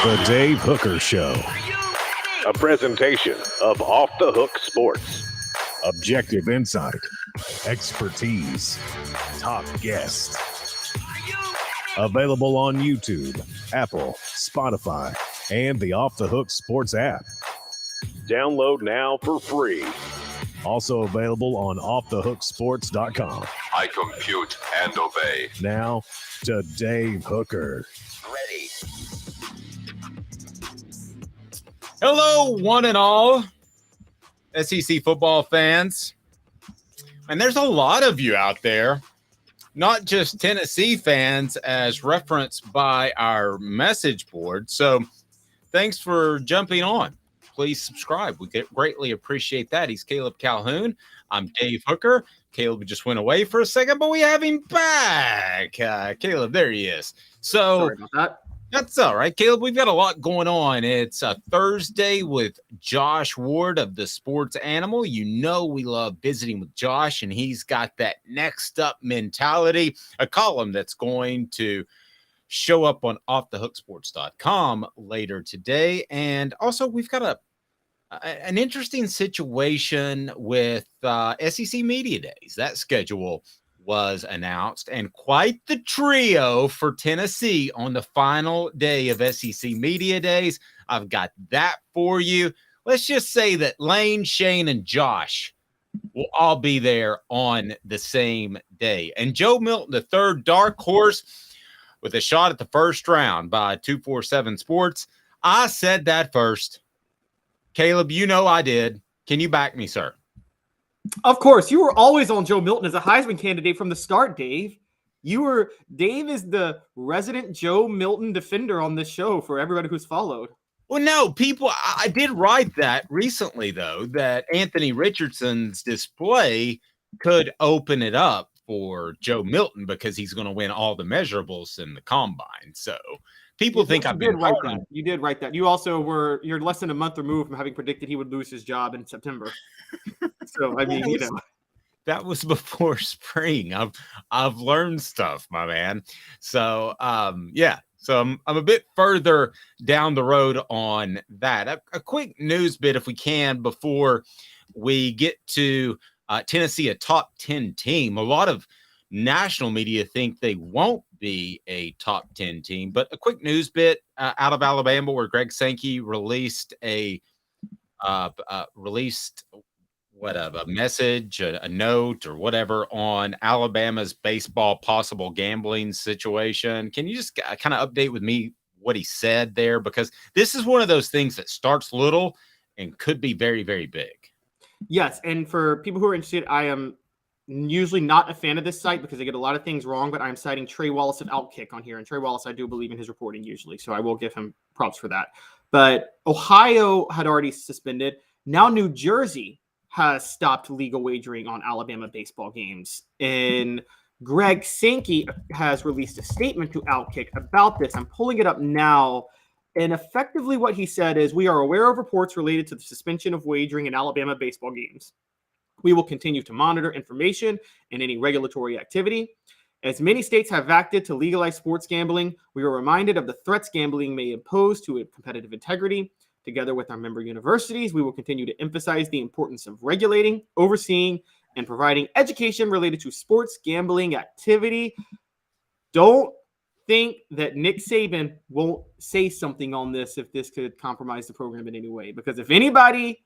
The Dave Hooker Show. A presentation of Off the Hook Sports. Objective insight, expertise, top guests. Available on YouTube, Apple, Spotify, and the Off the Hook Sports app. Download now for free. Also available on offthehooksports.com. I compute and obey. Now to Dave Hooker. Ready. Hello, one and all SEC football fans. And there's a lot of you out there, not just Tennessee fans as referenced by our message board. So thanks for jumping on. Please subscribe. We greatly appreciate that. He's Caleb Calhoun. I'm Dave Hooker. Caleb just went away for a second, but we have him back. Caleb, there he is. So sorry about that. That's all right, Caleb. We've got a lot going on. It's a Thursday with Josh Ward of the Sports Animal. You know we love visiting with Josh, and he's got that next up mentality, a column that's going to show up on offthehooksports.com later today. And also we've got an interesting situation with SEC Media Days. That schedule was announced, and quite the trio for Tennessee on the final day of SEC Media Days. I've got that for you. Let's just say that Lane, Shane, and Josh will all be there on the same day. And Joe Milton III, dark horse, with a shot at the first round by 247 Sports. I said that first. Caleb, you know I did. Can you back me, sir? Of course, you were always on Joe Milton as a Heisman candidate from the start, Dave. Dave is the resident Joe Milton defender on this show for everybody who's followed. Well, no, I did write that recently, though, that Anthony Richardson's display could open it up for Joe Milton because he's going to win all the measurables in the combine. So people think I've been right that. You did write that. You also you're less than a month removed from having predicted he would lose his job in September. So I mean, that was before spring. I've learned stuff, my man. So yeah. So I'm a bit further down the road on that. A quick news bit, if we can, before we get to Tennessee, a top 10 team. A lot of national media think they won't be a top 10 team, but a quick news bit out of Alabama where Greg Sankey released a message, a note or whatever on Alabama's baseball possible gambling situation. Can you just kind of update with me what he said there? Because this is one of those things that starts little and could be very, very big. Yes, and for people who are interested, I am usually not a fan of this site because they get a lot of things wrong, but I'm citing Trey Wallace of Outkick on here, and Trey Wallace, I do believe in his reporting usually, so I will give him props for that. But Ohio had already suspended. Now New Jersey has stopped legal wagering on Alabama baseball games. And Greg Sankey has released a statement to Outkick about this. I'm pulling it up now. And effectively what he said is, we are aware of reports related to the suspension of wagering in Alabama baseball games. We will continue to monitor information and any regulatory activity. As many states have acted to legalize sports gambling, we are reminded of the threats gambling may impose to competitive integrity. Together with our member universities, we will continue to emphasize the importance of regulating, overseeing, and providing education related to sports gambling activity. Don't think that Nick Saban won't say something on this if this could compromise the program in any way. Because if anybody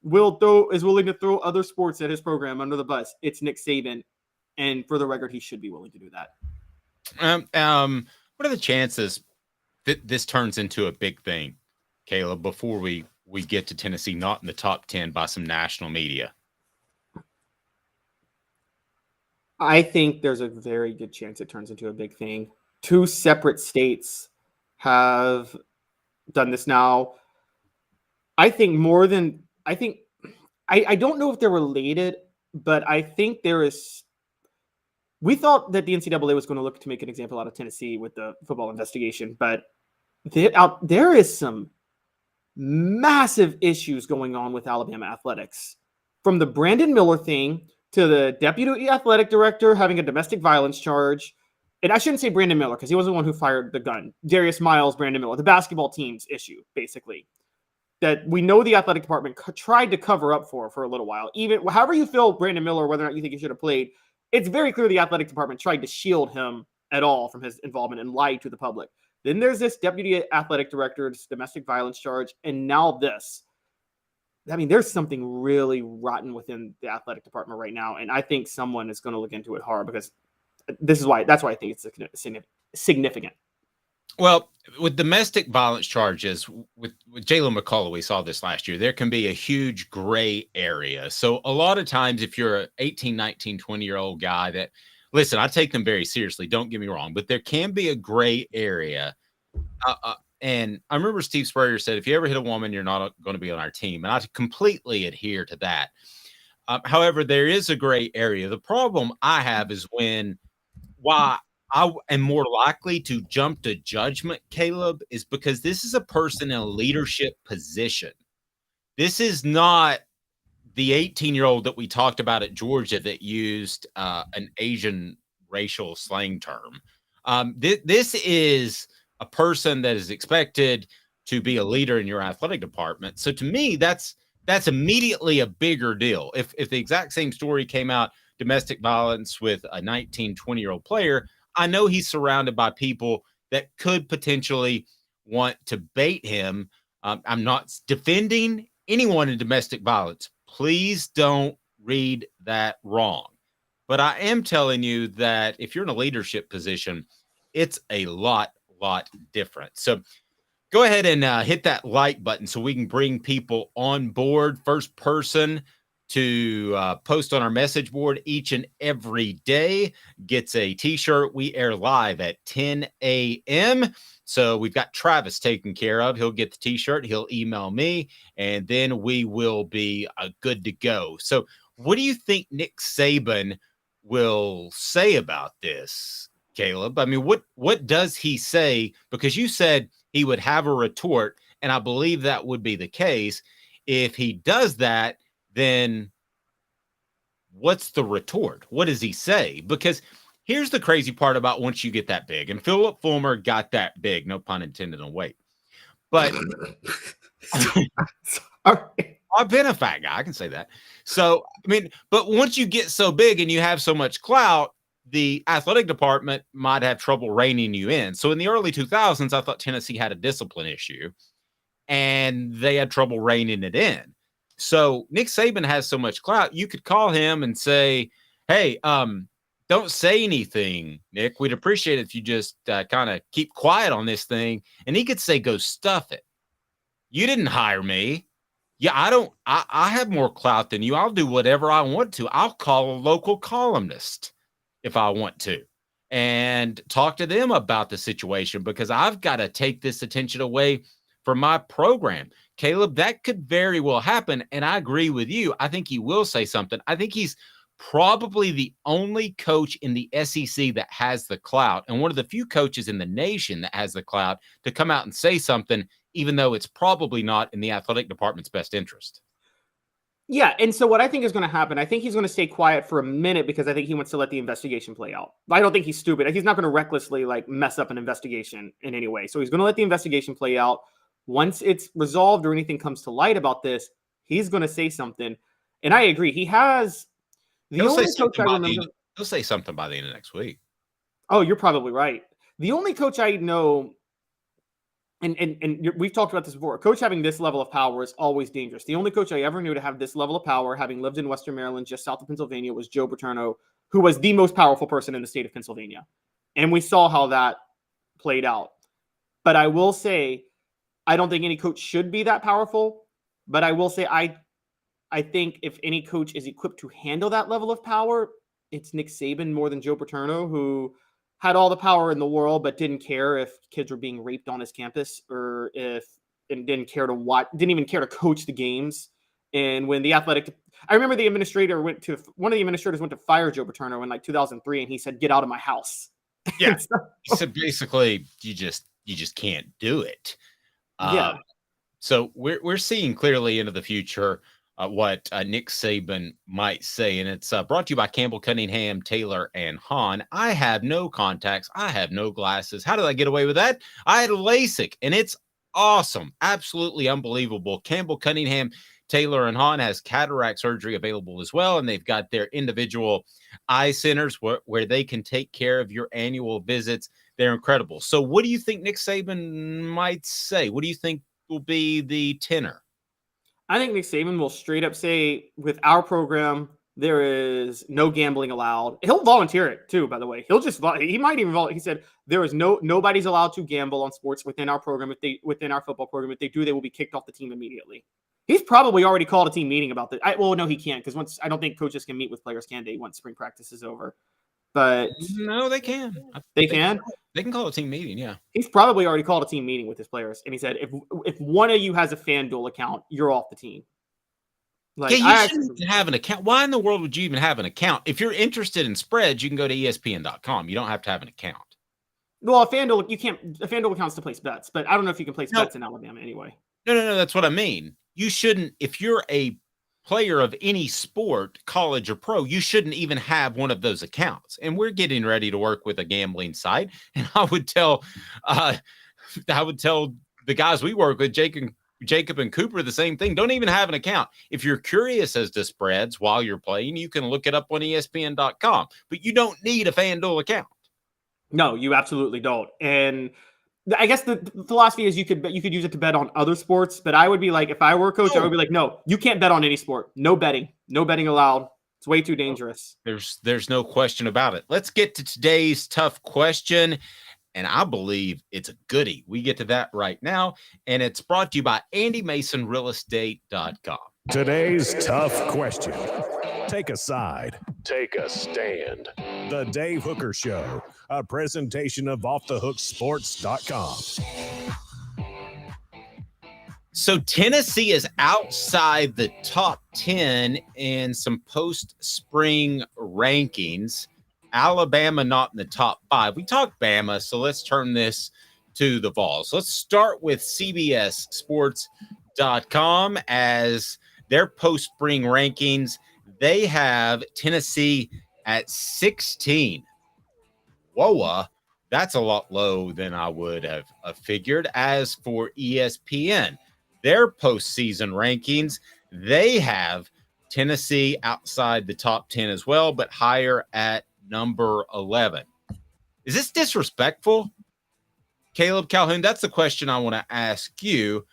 is willing to throw other sports at his program under the bus, it's Nick Saban. And for the record, he should be willing to do that. What are the chances that this turns into a big thing, Caleb, before we get to Tennessee not in the top 10 by some national media? I think there's a very good chance it turns into a big thing. 2 separate states have done this now. I think I don't know if they're related, but I think we thought that the NCAA was going to look to make an example out of Tennessee with the football investigation, but there is some massive issues going on with Alabama athletics. From the Brandon Miller thing to the deputy athletic director having a domestic violence charge and I shouldn't say Brandon Miller because he was the one who fired the gun. Darius Miles, Brandon Miller, the basketball team's issue, basically, that we know the athletic department tried to cover up for a little while. Even however you feel Brandon Miller, whether or not you think he should have played, it's very clear the athletic department tried to shield him at all from his involvement and lied to the public. Then there's this deputy athletic director's domestic violence charge, and now this. I mean, there's something really rotten within the athletic department right now, and I think someone is going to look into it hard because that's why I think it's significant. Well, with domestic violence charges, with Jalen McCullough, we saw this last year, there can be a huge gray area. So a lot of times if you're an 18, 19, 20-year-old guy that, listen, I take them very seriously, don't get me wrong, but there can be a gray area. And I remember Steve Spurrier said, if you ever hit a woman, you're not going to be on our team. And I completely adhere to that. However, there is a gray area. The problem I have is why I am more likely to jump to judgment, Caleb, is because this is a person in a leadership position. This is not the 18-year-old that we talked about at Georgia that used an Asian racial slang term. This is a person that is expected to be a leader in your athletic department. So to me, that's immediately a bigger deal. If the exact same story came out, domestic violence with a 19, 20-year-old player, I know he's surrounded by people that could potentially want to bait him. I'm not defending anyone in domestic violence. Please don't read that wrong. But I am telling you that if you're in a leadership position, it's a lot different. So go ahead and hit that like button so we can bring people on board. First person to post on our message board each and every day gets a t-shirt. We air live at 10 a.m. So we've got Travis taken care of. He'll get the t-shirt. He'll email me, and then we will be good to go. So what do you think Nick Saban will say about this, Caleb? I mean, what does he say? Because you said he would have a retort, and I believe that would be the case. If he does that, then what's the retort? What does he say? Because here's the crazy part about once you get that big, and Philip Fulmer got that big, no pun intended on weight. But I've been a fat guy, I can say that. So, I mean, but once you get so big and you have so much clout, the athletic department might have trouble reining you in. So in the early 2000s, I thought Tennessee had a discipline issue, and they had trouble reining it in. So Nick Saban has so much clout, you could call him and say, hey, don't say anything, Nick. We'd appreciate it if you just kind of keep quiet on this thing. And he could say, go stuff it. You didn't hire me. Yeah, I have more clout than you. I'll do whatever I want to. I'll call a local columnist if I want to and talk to them about the situation, because I've got to take this attention away from my program. Caleb, that could very well happen. And I agree with you. I think he will say something. I think he's probably the only coach in the SEC that has the clout, and one of the few coaches in the nation that has the clout to come out and say something, even though it's probably not in the athletic department's best interest. Yeah, and so what I think is going to happen, I think he's going to stay quiet for a minute because I think he wants to let the investigation play out. I don't think he's stupid. He's not going to recklessly mess up an investigation in any way. So he's going to let the investigation play out. Once it's resolved or anything comes to light about this, he's going to say something. And I agree. He has He'll say something by the end of next week. Oh, you're probably right. The only coach I know, and we've talked about this before, a coach having this level of power is always dangerous. The only coach I ever knew to have this level of power, having lived in Western Maryland, just south of Pennsylvania, was Joe Paterno, who was the most powerful person in the state of Pennsylvania. And we saw how that played out. But I will say, I don't think any coach should be that powerful. But I will say, I think if any coach is equipped to handle that level of power, it's Nick Saban more than Joe Paterno, who had all the power in the world, but didn't care if kids were being raped on his campus and didn't even care to coach the games. And when I remember one of the administrators went to fire Joe Paterno in 2003, and he said, "Get out of my house." Yeah. He said, basically, you just can't do it. Yeah. So we're seeing clearly into the future what Nick Saban might say. And it's brought to you by Campbell, Cunningham, Taylor, and Hahn. I have no contacts. I have no glasses. How did I get away with that? I had LASIK, and it's awesome. Absolutely unbelievable. Campbell, Cunningham, Taylor, and Hahn has cataract surgery available as well. And they've got their individual eye centers where they can take care of your annual visits. They're incredible. So what do you think Nick Saban might say? What do you think will be the tenor? I think Nick Saban will straight up say, with our program, there is no gambling allowed. He'll volunteer it too, by the way. He might even volunteer. He said there is nobody's allowed to gamble on sports within our program. Within our football program, if they do, they will be kicked off the team immediately. He's probably already called a team meeting about this. No, he can't, because I don't think coaches can meet with players, can they, once spring practice is over? But no, they can. They can call a team meeting. Yeah, he's probably already called a team meeting with his players, and he said, if one of you has a FanDuel account, you're off the team. Like, yeah, you shouldn't have an account. Why in the world would you even have an account? If you're interested in spreads, you can go to ESPN.com. You don't have to have an account. Well, a FanDuel account's to place bets, but I don't know if you can place bets in Alabama anyway. No. That's what I mean. You shouldn't. If you're a player of any sport, college or pro, you shouldn't even have one of those accounts. And we're getting ready to work with a gambling site. And I would tell the guys we work with, Jacob and Cooper, the same thing. Don't even have an account. If you're curious as to spreads while you're playing, you can look it up on ESPN.com, but you don't need a FanDuel account. No, you absolutely don't. And I guess the philosophy is you could use it to bet on other sports, but I would be like, if I were a coach, I would be like, no, you can't bet on any sport. No betting allowed. It's way too dangerous. There's no question about it. Let's get to today's tough question. And I believe it's a goodie. We get to that right now. And it's brought to you by AndyMasonRealEstate.com. Today's tough question. Take a side. Take a stand. The Dave Hooker Show, a presentation of OffTheHookSports.com. So Tennessee is outside the top 10 in some post-spring rankings. Alabama not in the top 5. We talked Bama, so let's turn this to the Vols. Let's start with CBSSports.com as their post-spring rankings. They have Tennessee at 16. Whoa, that's a lot low than I would have figured. As for ESPN, their postseason rankings, they have Tennessee outside the top 10 as well, but higher at number 11. Is this disrespectful? Caleb Calhoun, that's the question I want to ask you.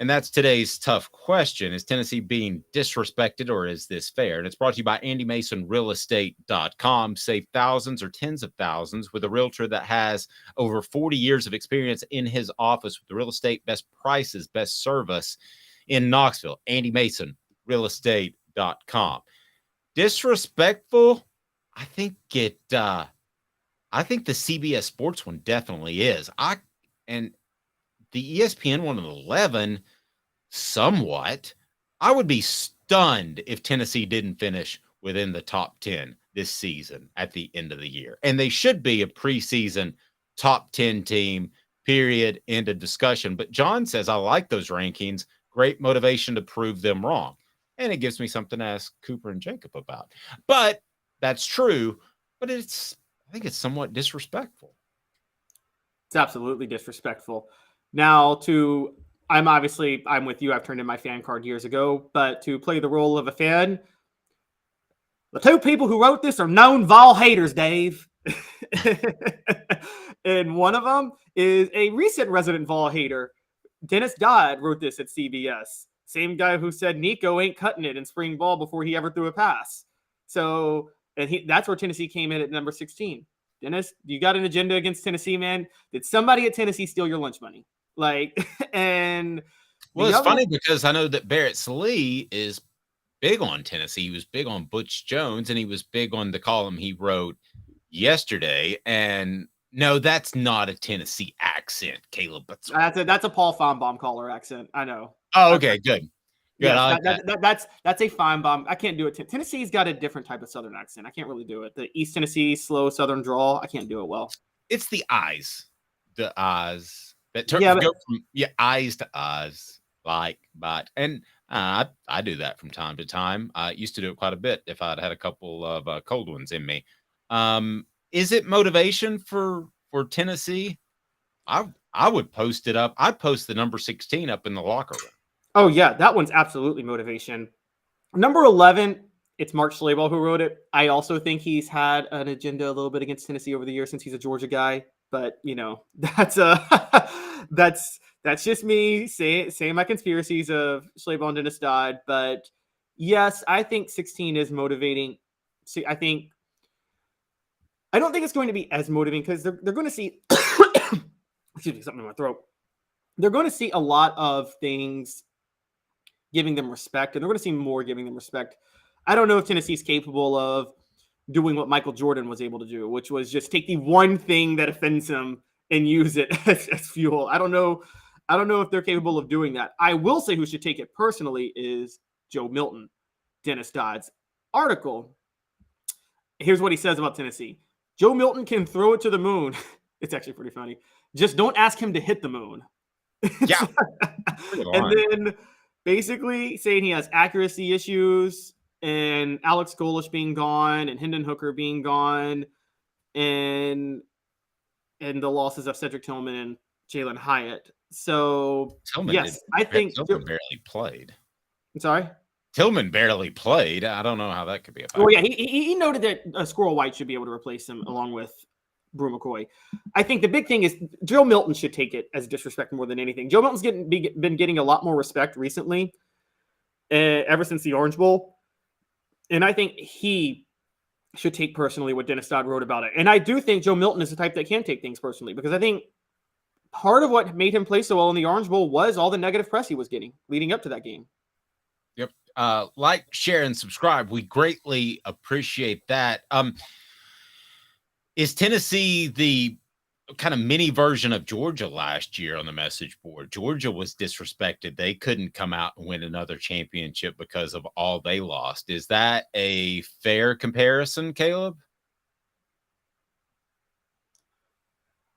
And that's today's tough question. Is Tennessee being disrespected, or is this fair? And it's brought to you by AndyMasonRealEstate.com. Save thousands or tens of thousands with a realtor that has over 40 years of experience in his office with the real estate, best prices, best service in Knoxville. AndyMasonRealEstate.com. Disrespectful? I think the CBS Sports one definitely is. And the ESPN one at 11, somewhat. I would be stunned if Tennessee didn't finish within the top 10 this season at the end of the year. And they should be a preseason top 10 team, period, end of discussion. But John says, I like those rankings. Great motivation to prove them wrong. And it gives me something to ask Cooper and Jacob about. But that's true. But I think it's somewhat disrespectful. It's absolutely disrespectful. Now, I'm with you. I've turned in my fan card years ago, but to play the role of a fan, the two people who wrote this are known Vol haters, Dave. And one of them is a recent resident Vol hater. Dennis Dodd wrote this at CBS. Same guy who said Nico ain't cutting it in spring ball before he ever threw a pass. So, that's where Tennessee came in at number 16. Dennis, you got an agenda against Tennessee, man? Did somebody at Tennessee steal your lunch money? And well, it's funny because I know that Barrett Slee is big on Tennessee. He was big on Butch Jones, and he was big on the column he wrote yesterday. And no, that's not a Tennessee accent, Caleb. That's a Paul Feinbaum caller accent. I know. Oh, okay, good. Yeah, that's a Feinbaum. I can't do it. Tennessee's got a different type of Southern accent. I can't really do it. The East Tennessee slow Southern drawl. I can't do it well. It's the eyes. The eyes. Go from eyes to eyes. And I do that from time to time. I used to do it quite a bit if I'd had a couple of cold ones in me. Is it motivation for Tennessee? I would post it up. I'd post the number 16 up in the locker room. Oh yeah, that one's absolutely motivation. Number 11, it's Mark Schlabel who wrote it. I also think he's had an agenda a little bit against Tennessee over the years since he's a Georgia guy. But that's that's just me saying my conspiracies of Schlabel and Dennis Dodd. But yes, I think 16 is motivating. See, I don't think it's going to be as motivating because they're going to see excuse me, something in my throat. They're going to see a lot of things giving them respect, and they're going to see more giving them respect. I don't know if Tennessee's capable of doing what Michael Jordan was able to do, which was just take the one thing that offends him and use it as fuel. I don't know if they're capable of doing that. I will say who should take it personally is Joe Milton, Dennis Dodd's article. Here's what he says about Tennessee. Joe Milton can throw it to the moon. It's actually pretty funny. Just don't ask him to hit the moon. Yeah. And then basically saying he has accuracy issues and Alex Golish being gone and Hendon Hooker being gone and the losses of Cedric Tillman and Jalen Hyatt. So, I think Tillman barely played. I'm sorry? Tillman barely played. I don't know how that could be a factor. Well, yeah, he noted that Squirrel White should be able to replace him along with Brew McCoy. I think the big thing is Joe Milton should take it as disrespect more than anything. Joe Milton's been getting a lot more respect recently, ever since the Orange Bowl. And I think he should take personally what Dennis Dodd wrote about it. And I do think Joe Milton is the type that can take things personally because I think part of what made him play so well in the Orange Bowl was all the negative press he was getting leading up to that game. Yep. Like, share, and subscribe. We greatly appreciate that. Is Tennessee the kind of mini version of Georgia last year on the message board? Georgia was disrespected. They couldn't come out and win another championship because of all they lost. Is that a fair comparison, Caleb?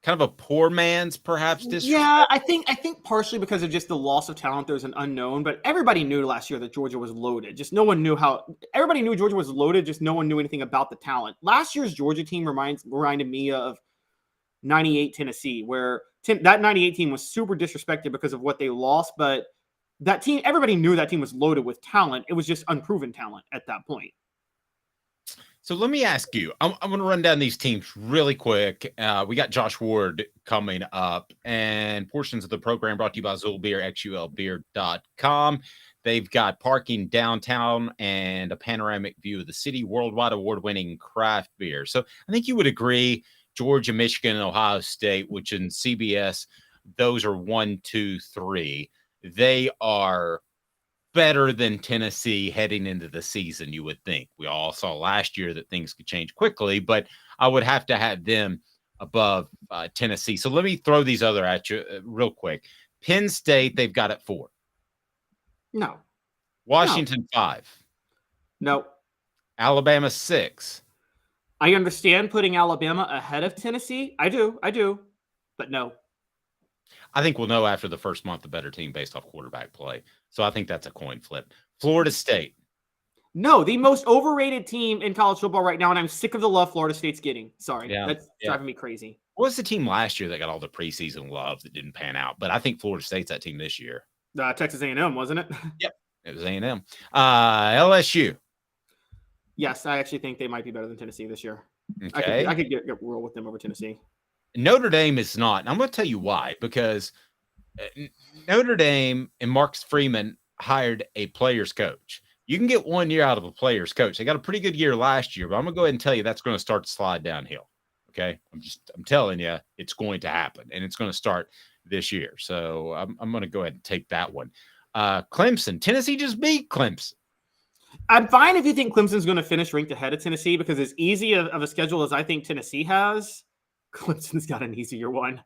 Kind of a poor man's perhaps disrespect? Yeah, I think partially because of just the loss of talent, there's an unknown, but everybody knew last year that Georgia was loaded. Just no one knew everybody knew Georgia was loaded, just no one knew anything about the talent. Last year's Georgia team reminded me of 98 Tennessee, where that 98 team was super disrespected because of what they lost, but that team, everybody knew that team was loaded with talent. It was just unproven talent at that point. So let me ask you, I'm going to run down these teams really quick. We got Josh Ward coming up, and portions of the program brought to you by Zulbeer, xulbeer.com. They've got parking downtown and a panoramic view of the city, worldwide award-winning craft beer. So I think you would agree, Georgia, Michigan, and Ohio State, which in CBS, those are 1, 2, 3. They are better than Tennessee heading into the season, you would think. We all saw last year that things could change quickly, but I would have to have them above Tennessee. So let me throw these other at you real quick. Penn State, they've got it 4. No. Washington, 5. No. Alabama, 6. I understand putting Alabama ahead of Tennessee. I do. But no. I think we'll know after the first month the better team based off quarterback play. So I think that's a coin flip. Florida State. No, the most overrated team in college football right now, and I'm sick of the love Florida State's getting. Sorry, that's driving me crazy. What was the team last year that got all the preseason love that didn't pan out? But I think Florida State's that team this year. Texas A&M, wasn't it? Yep, it was A&M. LSU. Yes, I actually think they might be better than Tennessee this year. Okay. I could get roll with them over Tennessee. Notre Dame is not. And I'm going to tell you why. Because Notre Dame and Marcus Freeman hired a player's coach. You can get 1 year out of a player's coach. They got a pretty good year last year, but I'm going to go ahead and tell you that's going to start to slide downhill. Okay. I'm telling you, it's going to happen, and it's going to start this year. So I'm going to go ahead and take that one. Clemson. Tennessee just beat Clemson. I'm fine if you think Clemson's going to finish ranked ahead of Tennessee, because as easy of a schedule as I think Tennessee has, Clemson's got an easier one.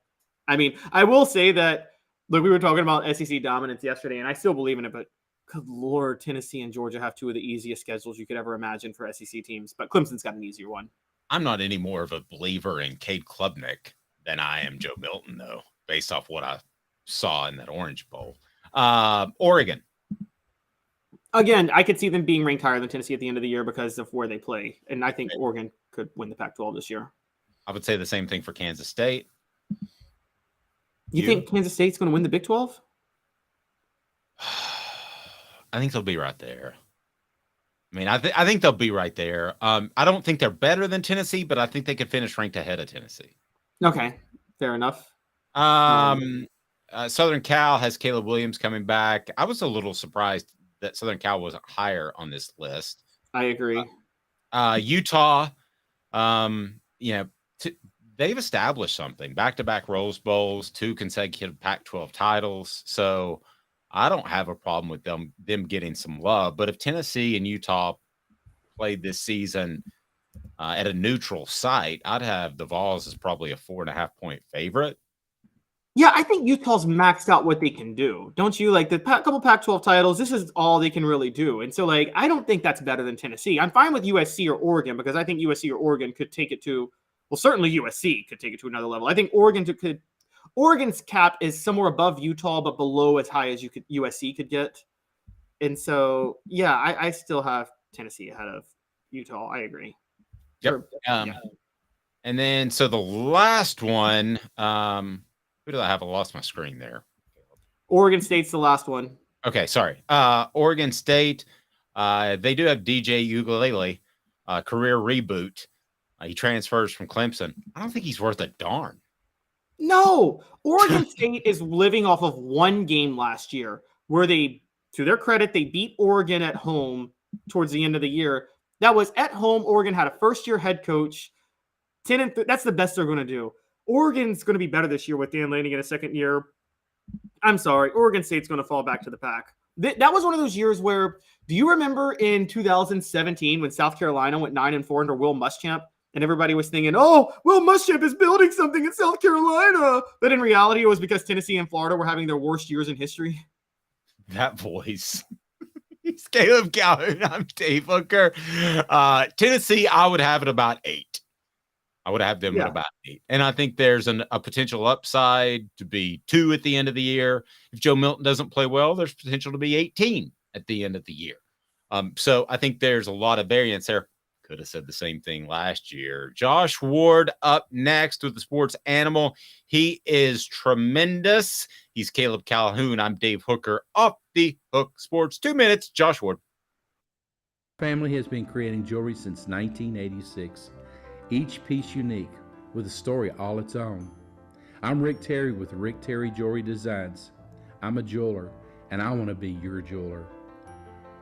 I mean, I will say that, look, we were talking about SEC dominance yesterday, and I still believe in it, but good Lord, Tennessee and Georgia have two of the easiest schedules you could ever imagine for SEC teams, but Clemson's got an easier one. I'm not any more of a believer in Cade Klubnik than I am Joe Milton, though, based off what I saw in that Orange Bowl. Oregon. Again, I could see them being ranked higher than Tennessee at the end of the year because of where they play. And I think Oregon could win the Pac-12 this year. I would say the same thing for Kansas State. You think Kansas State's going to win the Big 12? I think they'll be right there. I mean, I think they'll be right there. I don't think they're better than Tennessee, but I think they could finish ranked ahead of Tennessee. Okay, fair enough. Southern Cal has Caleb Williams coming back. I was a little surprised that Southern Cal wasn't higher on this list. I agree. Utah, they've established something. Back-to-back Rose Bowls, 2 consecutive Pac-12 titles. So I don't have a problem with them getting some love. But if Tennessee and Utah played this season at a neutral site, I'd have the Vols as probably a 4.5-point favorite. Yeah, I think Utah's maxed out what they can do. Don't you? Like the couple Pac-12 titles, this is all they can really do. And so, like, I don't think that's better than Tennessee. I'm fine with USC or Oregon because I think USC or Oregon could take it to, well, certainly USC could take it to another level. I think Oregon's cap is somewhere above Utah, but below as high as USC could get. And so, yeah, I still have Tennessee ahead of Utah. I agree. Yep. And then, so the last one, who did I have? I lost my screen there. Oregon State's the last one. Okay, sorry. Oregon State, they do have DJ Uiagalelei, career reboot. He transfers from Clemson. I don't think he's worth a darn. No, Oregon State is living off of one game last year where they, to their credit, they beat Oregon at home towards the end of the year. That was at home. Oregon had a first-year head coach. That's the best they're going to do. Oregon's going to be better this year with Dan Lanning in a second year. I'm sorry. Oregon State's going to fall back to the pack. That was one of those years where, do you remember in 2017 when South Carolina went 9-4 under Will Muschamp? And everybody was thinking, oh, Will Muschamp is building something in South Carolina. But in reality, it was because Tennessee and Florida were having their worst years in history. That voice. He's Caleb Calhoun. I'm Dave Hooker. Tennessee, I would have it about 8. I would have them at about 8. And I think there's a potential upside to be 2 at the end of the year. If Joe Milton doesn't play well, there's potential to be 18 at the end of the year. So I think there's a lot of variance there. Could have said the same thing last year. Josh Ward up next with the Sports Animal. He is tremendous. He's Caleb Calhoun. I'm Dave Hooker. Off the Hook Sports. 2 minutes. Josh Ward. Family has been creating jewelry since 1986. Each piece unique with a story all its own. I'm Rick Terry with Rick Terry Jewelry Designs. I'm a jeweler, and I want to be your jeweler.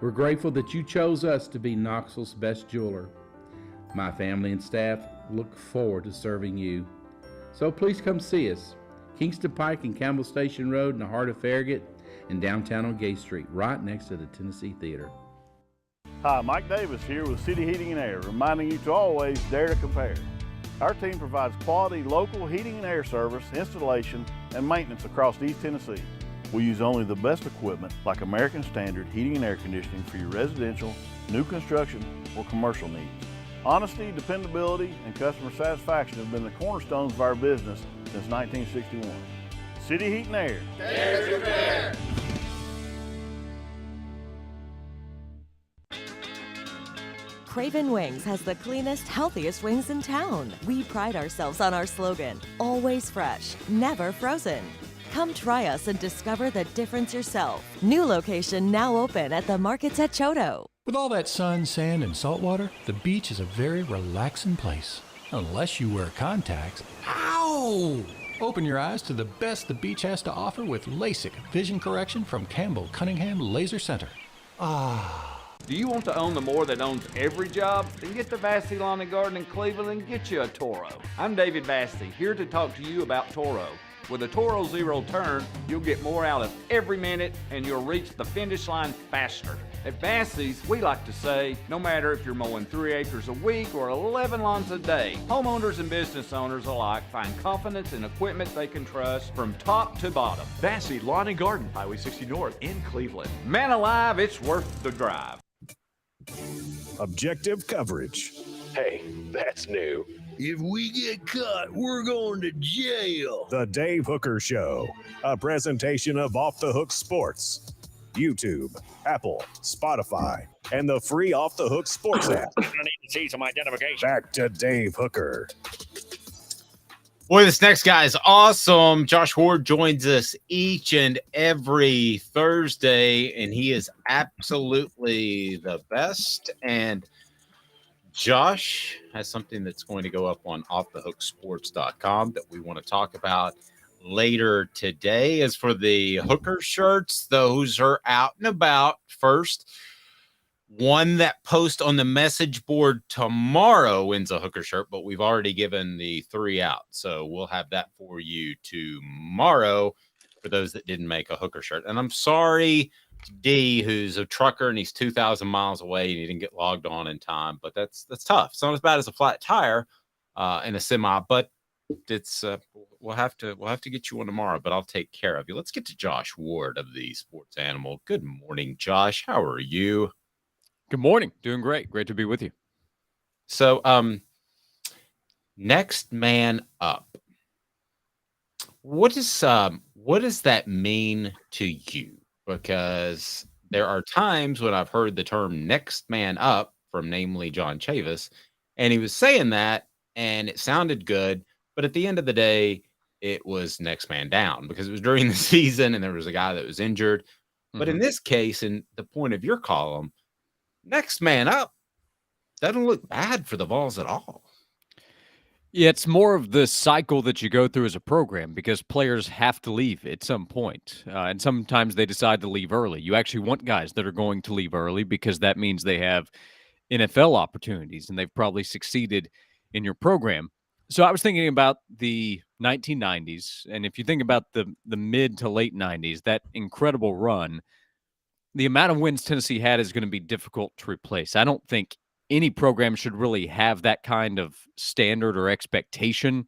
We're grateful that you chose us to be Knoxville's best jeweler. My family and staff look forward to serving you. So please come see us. Kingston Pike and Campbell Station Road in the heart of Farragut and downtown on Gay Street, right next to the Tennessee Theater. Hi, Mike Davis here with City Heating and Air, reminding you to always dare to compare. Our team provides quality local heating and air service, installation, and maintenance across East Tennessee. We use only the best equipment like American Standard heating and air conditioning for your residential, new construction, or commercial needs. Honesty, dependability, and customer satisfaction have been the cornerstones of our business since 1961. City Heat and Air. Dare to compare. Craven Wings has the cleanest, healthiest wings in town. We pride ourselves on our slogan, always fresh, never frozen. Come try us and discover the difference yourself. New location now open at the Markets at Choto. With all that sun, sand, and salt water, the beach is a very relaxing place. Unless you wear contacts. Ow! Open your eyes to the best the beach has to offer with LASIK vision correction from Campbell Cunningham Laser Center. Ah. Do you want to own the more that owns every job? Then get to Vassey Lawn and Garden in Cleveland and get you a Toro. I'm David Vassey, here to talk to you about Toro. With a Toro Zero Turn, you'll get more out of every minute and you'll reach the finish line faster. At Vassey's, we like to say, no matter if you're mowing 3 acres a week or 11 lawns a day, homeowners and business owners alike find confidence in equipment they can trust from top to bottom. Vassey Lawn and Garden, Highway 60 North in Cleveland. Man alive, it's worth the drive. Objective coverage. Hey, that's new. If we get caught, we're going to jail. The Dave Hooker Show, a presentation of Off the Hook Sports. YouTube, Apple, Spotify, and the free Off the Hook Sports app. I'm gonna need to see some identification. Back to Dave Hooker. Boy, this next guy is awesome. Josh Ward joins us each and every Thursday, and he is absolutely the best. And Josh has something that's going to go up on offthehooksports.com that we want to talk about later today. As for the Hooker shirts, those are out and about. First one that post on the message board tomorrow wins a Hooker shirt, but we've already given the 3 out, so we'll have that for you tomorrow for those that didn't make a Hooker shirt. And I'm sorry D, who's a trucker and he's 2,000 miles away and he didn't get logged on in time, but that's tough. It's not as bad as a flat tire in a semi, but it's we'll have to get you one tomorrow, but I'll take care of you. Let's get to Josh Ward of the Sports Animal. Good morning, Josh. How are you? Good morning. Doing great. Great to be with you. So, next man up. What does that mean to you? Because there are times when I've heard the term next man up from namely John Chavis, and he was saying that and it sounded good, but at the end of the day, it was next man down because it was during the season and there was a guy that was injured. But in this case, in the point of your column, next man up doesn't look bad for the Vols at all. Yeah, it's more of the cycle that you go through as a program because players have to leave at some point. And sometimes they decide to leave early. You actually want guys that are going to leave early because that means they have NFL opportunities and they've probably succeeded in your program. So I was thinking about the 1990s. And if you think about the mid to late 90s, that incredible run, the amount of wins Tennessee had is going to be difficult to replace. I don't think any program should really have that kind of standard or expectation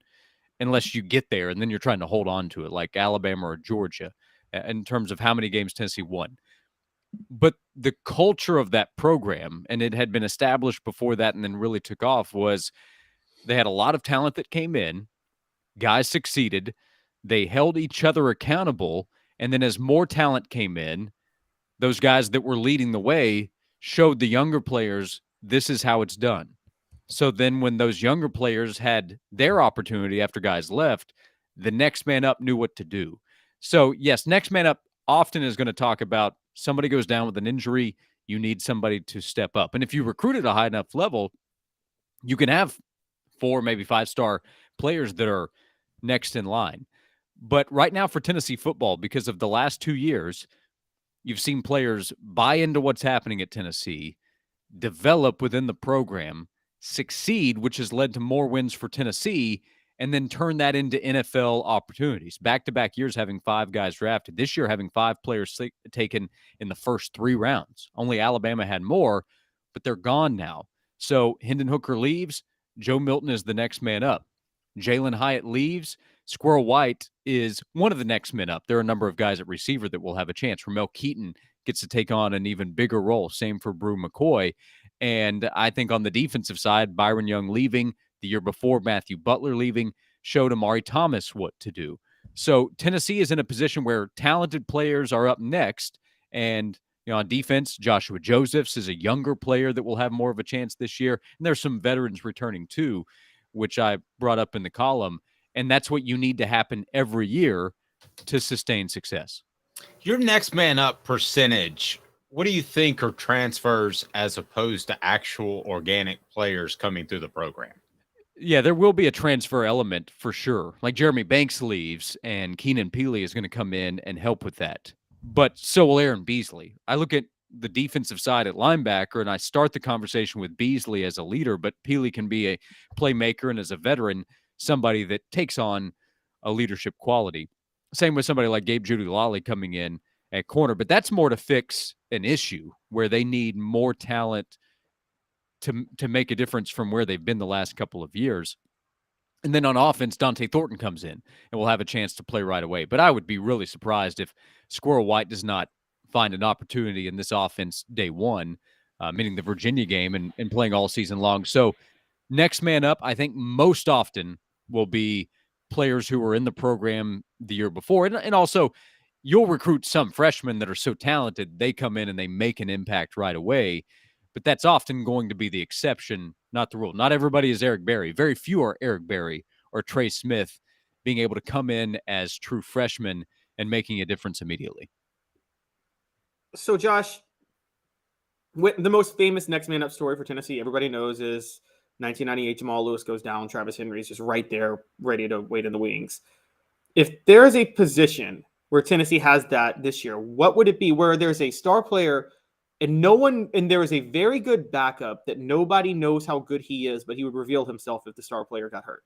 unless you get there and then you're trying to hold on to it like Alabama or Georgia in terms of how many games Tennessee won. But the culture of that program, and it had been established before that and then really took off, was they had a lot of talent that came in, guys succeeded, they held each other accountable, and then as more talent came in, those guys that were leading the way showed the younger players this is how it's done. So then when those younger players had their opportunity after guys left, the next man up knew what to do. So, yes, next man up often is going to talk about somebody goes down with an injury, you need somebody to step up. And if you recruit at a high enough level, you can have 4, maybe 5-star players that are next in line. But right now for Tennessee football, because of the last 2 years, you've seen players buy into what's happening at Tennessee, develop within the program, succeed, which has led to more wins for Tennessee, and then turn that into NFL opportunities. Back-to-back years having 5 guys drafted. This year having 5 players taken in the first 3 rounds. Only Alabama had more, but they're gone now. So Hendon Hooker leaves. Joe Milton is the next man up. Jalen Hyatt leaves. Squirrel White is one of the next men up. There are a number of guys at receiver that will have a chance. Ramel Keaton gets to take on an even bigger role. Same for Brew McCoy. And I think on the defensive side, Byron Young leaving, the year before Matthew Butler leaving, showed Amari Thomas what to do. So Tennessee is in a position where talented players are up next. And on defense, Joshua Josephs is a younger player that will have more of a chance this year. And there's some veterans returning too, which I brought up in the column. And that's what you need to happen every year to sustain success. Your next man up percentage, what do you think are transfers as opposed to actual organic players coming through the program? Yeah, there will be a transfer element for sure. Like Jeremy Banks leaves and Keenan Peely is going to come in and help with that. But so will Aaron Beasley. I look at the defensive side at linebacker and I start the conversation with Beasley as a leader, but Peely can be a playmaker and as a veteran, somebody that takes on a leadership quality. Same with somebody like Gabe Judy-Lally coming in at corner, but that's more to fix an issue where they need more talent to make a difference from where they've been the last couple of years. And then on offense, Dante Thornton comes in and will have a chance to play right away. But I would be really surprised if Squirrel White does not find an opportunity in this offense day one, meaning the Virginia game and playing all season long. So Next man up, I think most often will be players who were in the program the year before. And also, you'll recruit some freshmen that are so talented, they come in and they make an impact right away. But that's often going to be the exception, not the rule. Not everybody is Eric Berry. Very few are Eric Berry or Trey Smith being able to come in as true freshmen and making a difference immediately. So, Josh, the most famous next man up story for Tennessee, everybody knows, is 1998 Jamal Lewis goes down. Travis Henry's just right there, ready to wait in the wings. If there is a position where Tennessee has that this year, what would it be where there's a star player and there is a very good backup that nobody knows how good he is, but he would reveal himself if the star player got hurt?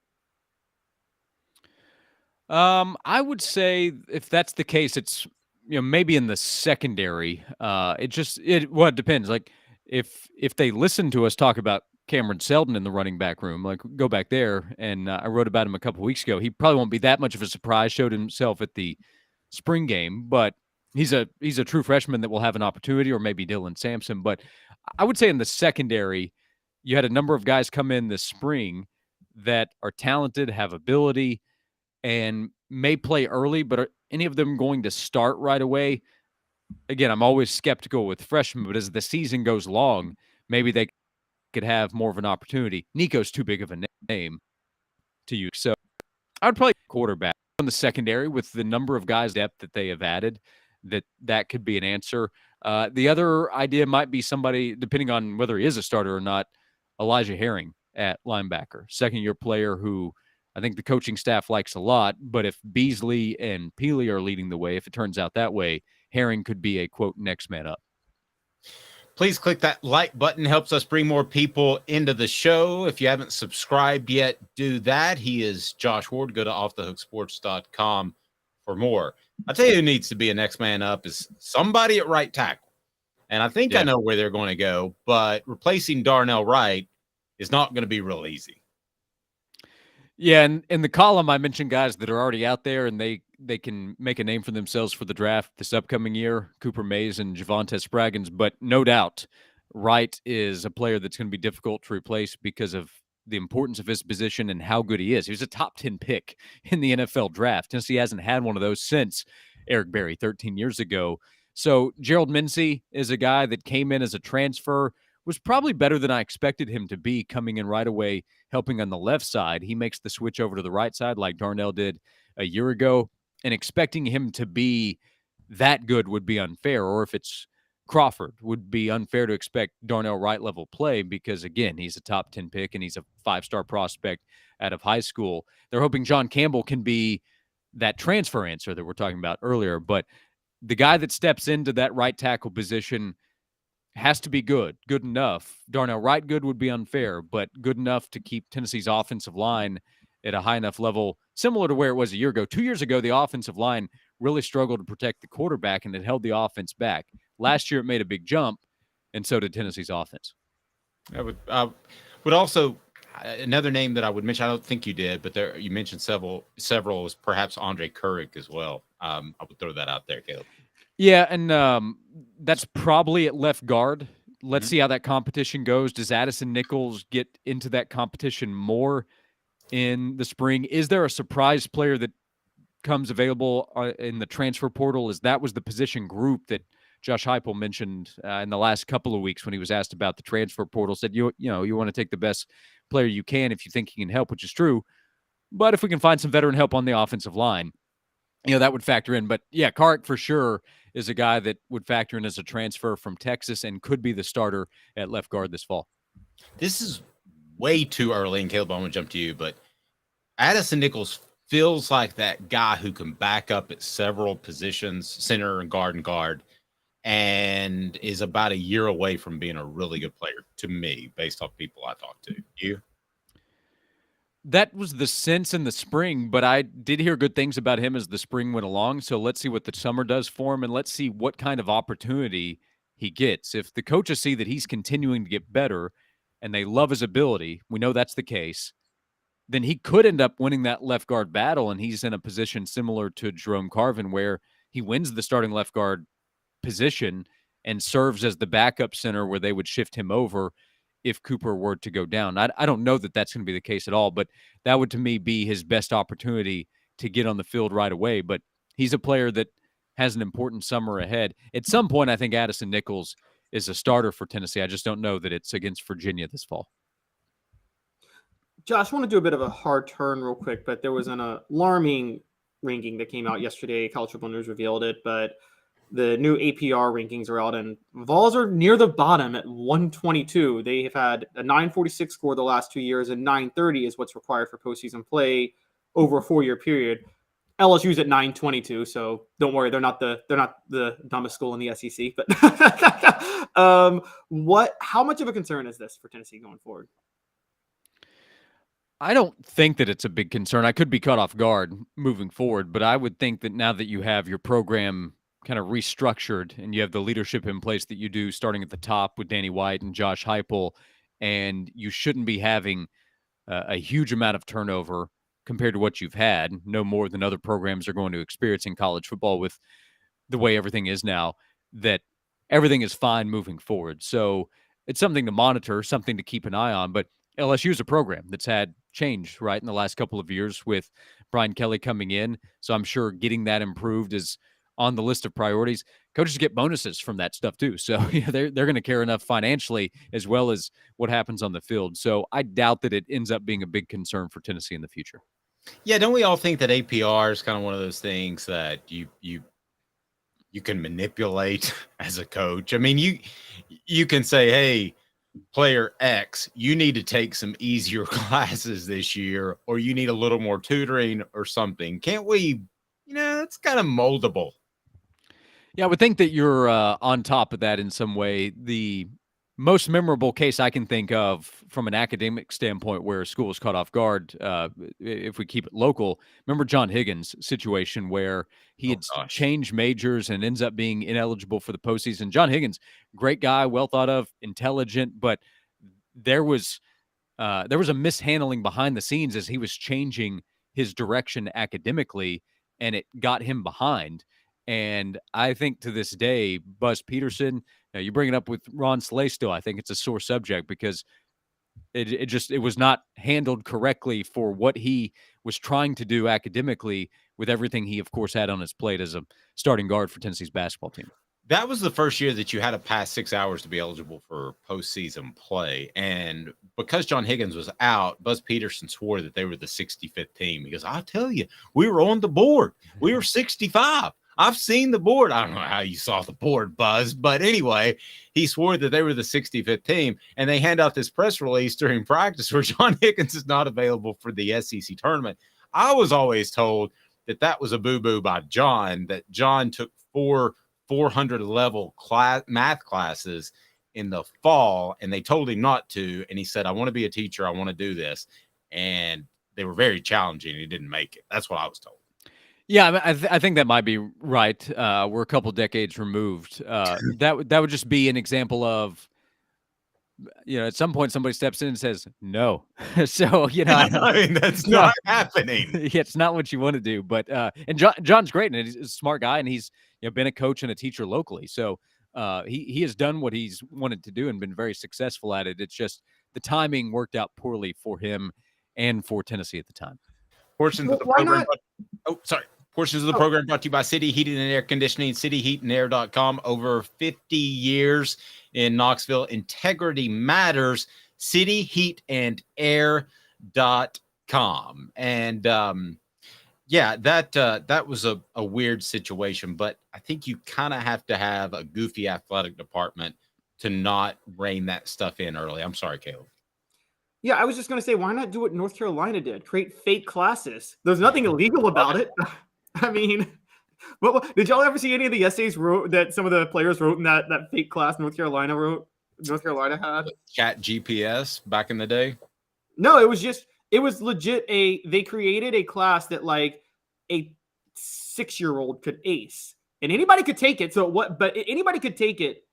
I would say if that's the case, it's maybe in the secondary. It depends. Like if they listen to us talk about Cameron Seldon in the running back room, like go back there, and I wrote about him a couple weeks ago. He probably won't be that much of a surprise. Showed himself at the spring game, but he's a true freshman that will have an opportunity, or maybe Dylan Sampson. But I would say in the secondary, you had a number of guys come in this spring that are talented, have ability, and may play early, but are any of them going to start right away? Again, I'm always skeptical with freshmen, but as the season goes long, maybe they could have more of an opportunity. Nico's too big of a name to use. So I would probably quarterback on the secondary with the number of guys depth that they have added, that could be an answer. The other idea might be somebody, depending on whether he is a starter or not, Elijah Herring at linebacker, second-year player who I think the coaching staff likes a lot, but if Beasley and Peely are leading the way, if it turns out that way, Herring could be a, quote, next man up. Please click that like button. Helps us bring more people into the show. If you haven't subscribed yet, do that. He is Josh Ward. Go to offthehooksports.com for more. I'll tell you who needs to be a next man up is somebody at right tackle. And I think I know where they're going to go, but replacing Darnell Wright is not going to be real easy. Yeah, and in the column, I mentioned guys that are already out there and they can make a name for themselves for the draft this upcoming year, Cooper Mays and Javonte Spraggins. But no doubt, Wright is a player that's going to be difficult to replace because of the importance of his position and how good he is. He was a top 10 pick in the NFL draft. Tennessee hasn't had one of those since Eric Berry 13 years ago. So Gerald Mincey is a guy that came in as a transfer, was probably better than I expected him to be, coming in right away, helping on the left side. He makes the switch over to the right side like Darnell did a year ago, and expecting him to be that good would be unfair. Or if it's Crawford, would be unfair to expect Darnell Wright level play because, again, he's a top 10 pick and he's a 5-star prospect out of high school. They're hoping John Campbell can be that transfer answer that we're talking about earlier, but the guy that steps into that right tackle position has to be good enough. Darnell Wright good would be unfair, but good enough to keep Tennessee's offensive line at a high enough level, similar to where it was a year ago. 2 years ago, the offensive line really struggled to protect the quarterback, and it held the offense back. Last year, it made a big jump, and so did Tennessee's offense. I would also, another name that I would mention, I don't think you did, but there you mentioned several is perhaps Andre Currick as well. I would throw that out there, Caleb. Yeah, and that's probably at left guard. Let's see how that competition goes. Does Addison Nichols get into that competition more in the spring? Is there a surprise player that comes available in the transfer portal? That was the position group that Josh Heupel mentioned in the last couple of weeks when he was asked about the transfer portal. Said, you want to take the best player you can if you think he can help, which is true. But if we can find some veteran help on the offensive line, that would factor in. But yeah, Carrick for sure is a guy that would factor in as a transfer from Texas and could be the starter at left guard this fall. This is way too early, and Caleb, I'm going to jump to you, but Addison Nichols feels like that guy who can back up at several positions, center and guard, and is about a year away from being a really good player to me, based off people I talked to. You? That was the sense in the spring, but I did hear good things about him as the spring went along. So let's see what the summer does for him, and let's see what kind of opportunity he gets. If the coaches see that he's continuing to get better and they love his ability, we know that's the case, then he could end up winning that left guard battle, and he's in a position similar to Jerome Carvin where he wins the starting left guard position and serves as the backup center where they would shift him over if Cooper were to go down. I don't know that that's going to be the case at all, but that would to me be his best opportunity to get on the field right away. But he's a player that has an important summer ahead. At some point, I think Addison Nichols is a starter for Tennessee. I just don't know that it's against Virginia this fall. Josh, I want to do a bit of a hard turn real quick, but there was an alarming ranking that came out yesterday. College Football News revealed it, but the new APR rankings are out, and Vols are near the bottom at 122. They have had a 946 score the last 2 years, and 930 is what's required for postseason play over a 4-year period. LSU's at 922, so don't worry, they're not the dumbest school in the SEC. But how much of a concern is this for Tennessee going forward? I don't think that it's a big concern. I could be caught off guard moving forward, but I would think that now that you have your program kind of restructured and you have the leadership in place that you do starting at the top with Danny White and Josh Heupel, and you shouldn't be having a huge amount of turnover compared to what you've had, no more than other programs are going to experience in college football with the way everything is now, that everything is fine moving forward. So it's something to monitor, something to keep an eye on, but LSU is a program that's had change, right, in the last couple of years with Brian Kelly coming in. So I'm sure getting that improved is on the list of priorities. Coaches get bonuses from that stuff too. So they're going to care enough financially as well as what happens on the field. So I doubt that it ends up being a big concern for Tennessee in the future. Yeah, don't we all think that APR is kind of one of those things that you can manipulate as a coach? I mean, you can say, hey, player X, you need to take some easier classes this year, or you need a little more tutoring or something. Can't we, it's kind of moldable. Yeah, I would think that you're on top of that in some way. The most memorable case I can think of from an academic standpoint where a school was caught off guard, if we keep it local, remember John Higgins' situation where he had changed majors and ends up being ineligible for the postseason. John Higgins, great guy, well thought of, intelligent, but there was a mishandling behind the scenes as he was changing his direction academically, and it got him behind. And I think to this day, Buzz Peterson, you bring it up with Ron Slay still, I think it's a sore subject because it was not handled correctly for what he was trying to do academically with everything he, of course, had on his plate as a starting guard for Tennessee's basketball team. That was the first year that you had to pass 6 hours to be eligible for postseason play. And because John Higgins was out, Buzz Peterson swore that they were the 65th team. Because I'll tell you, we were on the board. We were 65. I've seen the board. I don't know how you saw the board, Buzz. But anyway, he swore that they were the 65th team. And they hand out this press release during practice where John Higgins is not available for the SEC tournament. I was always told that was a boo-boo by John, that John took 400 level math classes in the fall, and they told him not to. And he said, I want to be a teacher. I want to do this. And they were very challenging. He didn't make it. That's what I was told. Yeah, I think that might be right. We're a couple decades removed. That would just be an example of, at some point somebody steps in and says no. So I mean that's not happening. It's not what you want to do. But and John's great, and he's a smart guy, and he's been a coach and a teacher locally. So he has done what he's wanted to do and been very successful at it. It's just the timing worked out poorly for him and for Tennessee at the time. Portions of the program. Portions of the program brought to you by City Heating and Air Conditioning, cityheatandair.com. Over 50 years in Knoxville. Integrity matters. cityheatandair.com. And that was a weird situation, but I think you kind of have to have a goofy athletic department to not rein that stuff in early. I'm sorry, Caleb. Yeah, I was just going to say, why not do what North Carolina did? Create fake classes. There's nothing illegal about it. I mean, did y'all ever see any of the essays that some of the players wrote in that fake class North Carolina had? Chat GPS back in the day? No, it was legit. They created a class that like a 6-year-old could ace, and anybody could take it. But anybody could take it.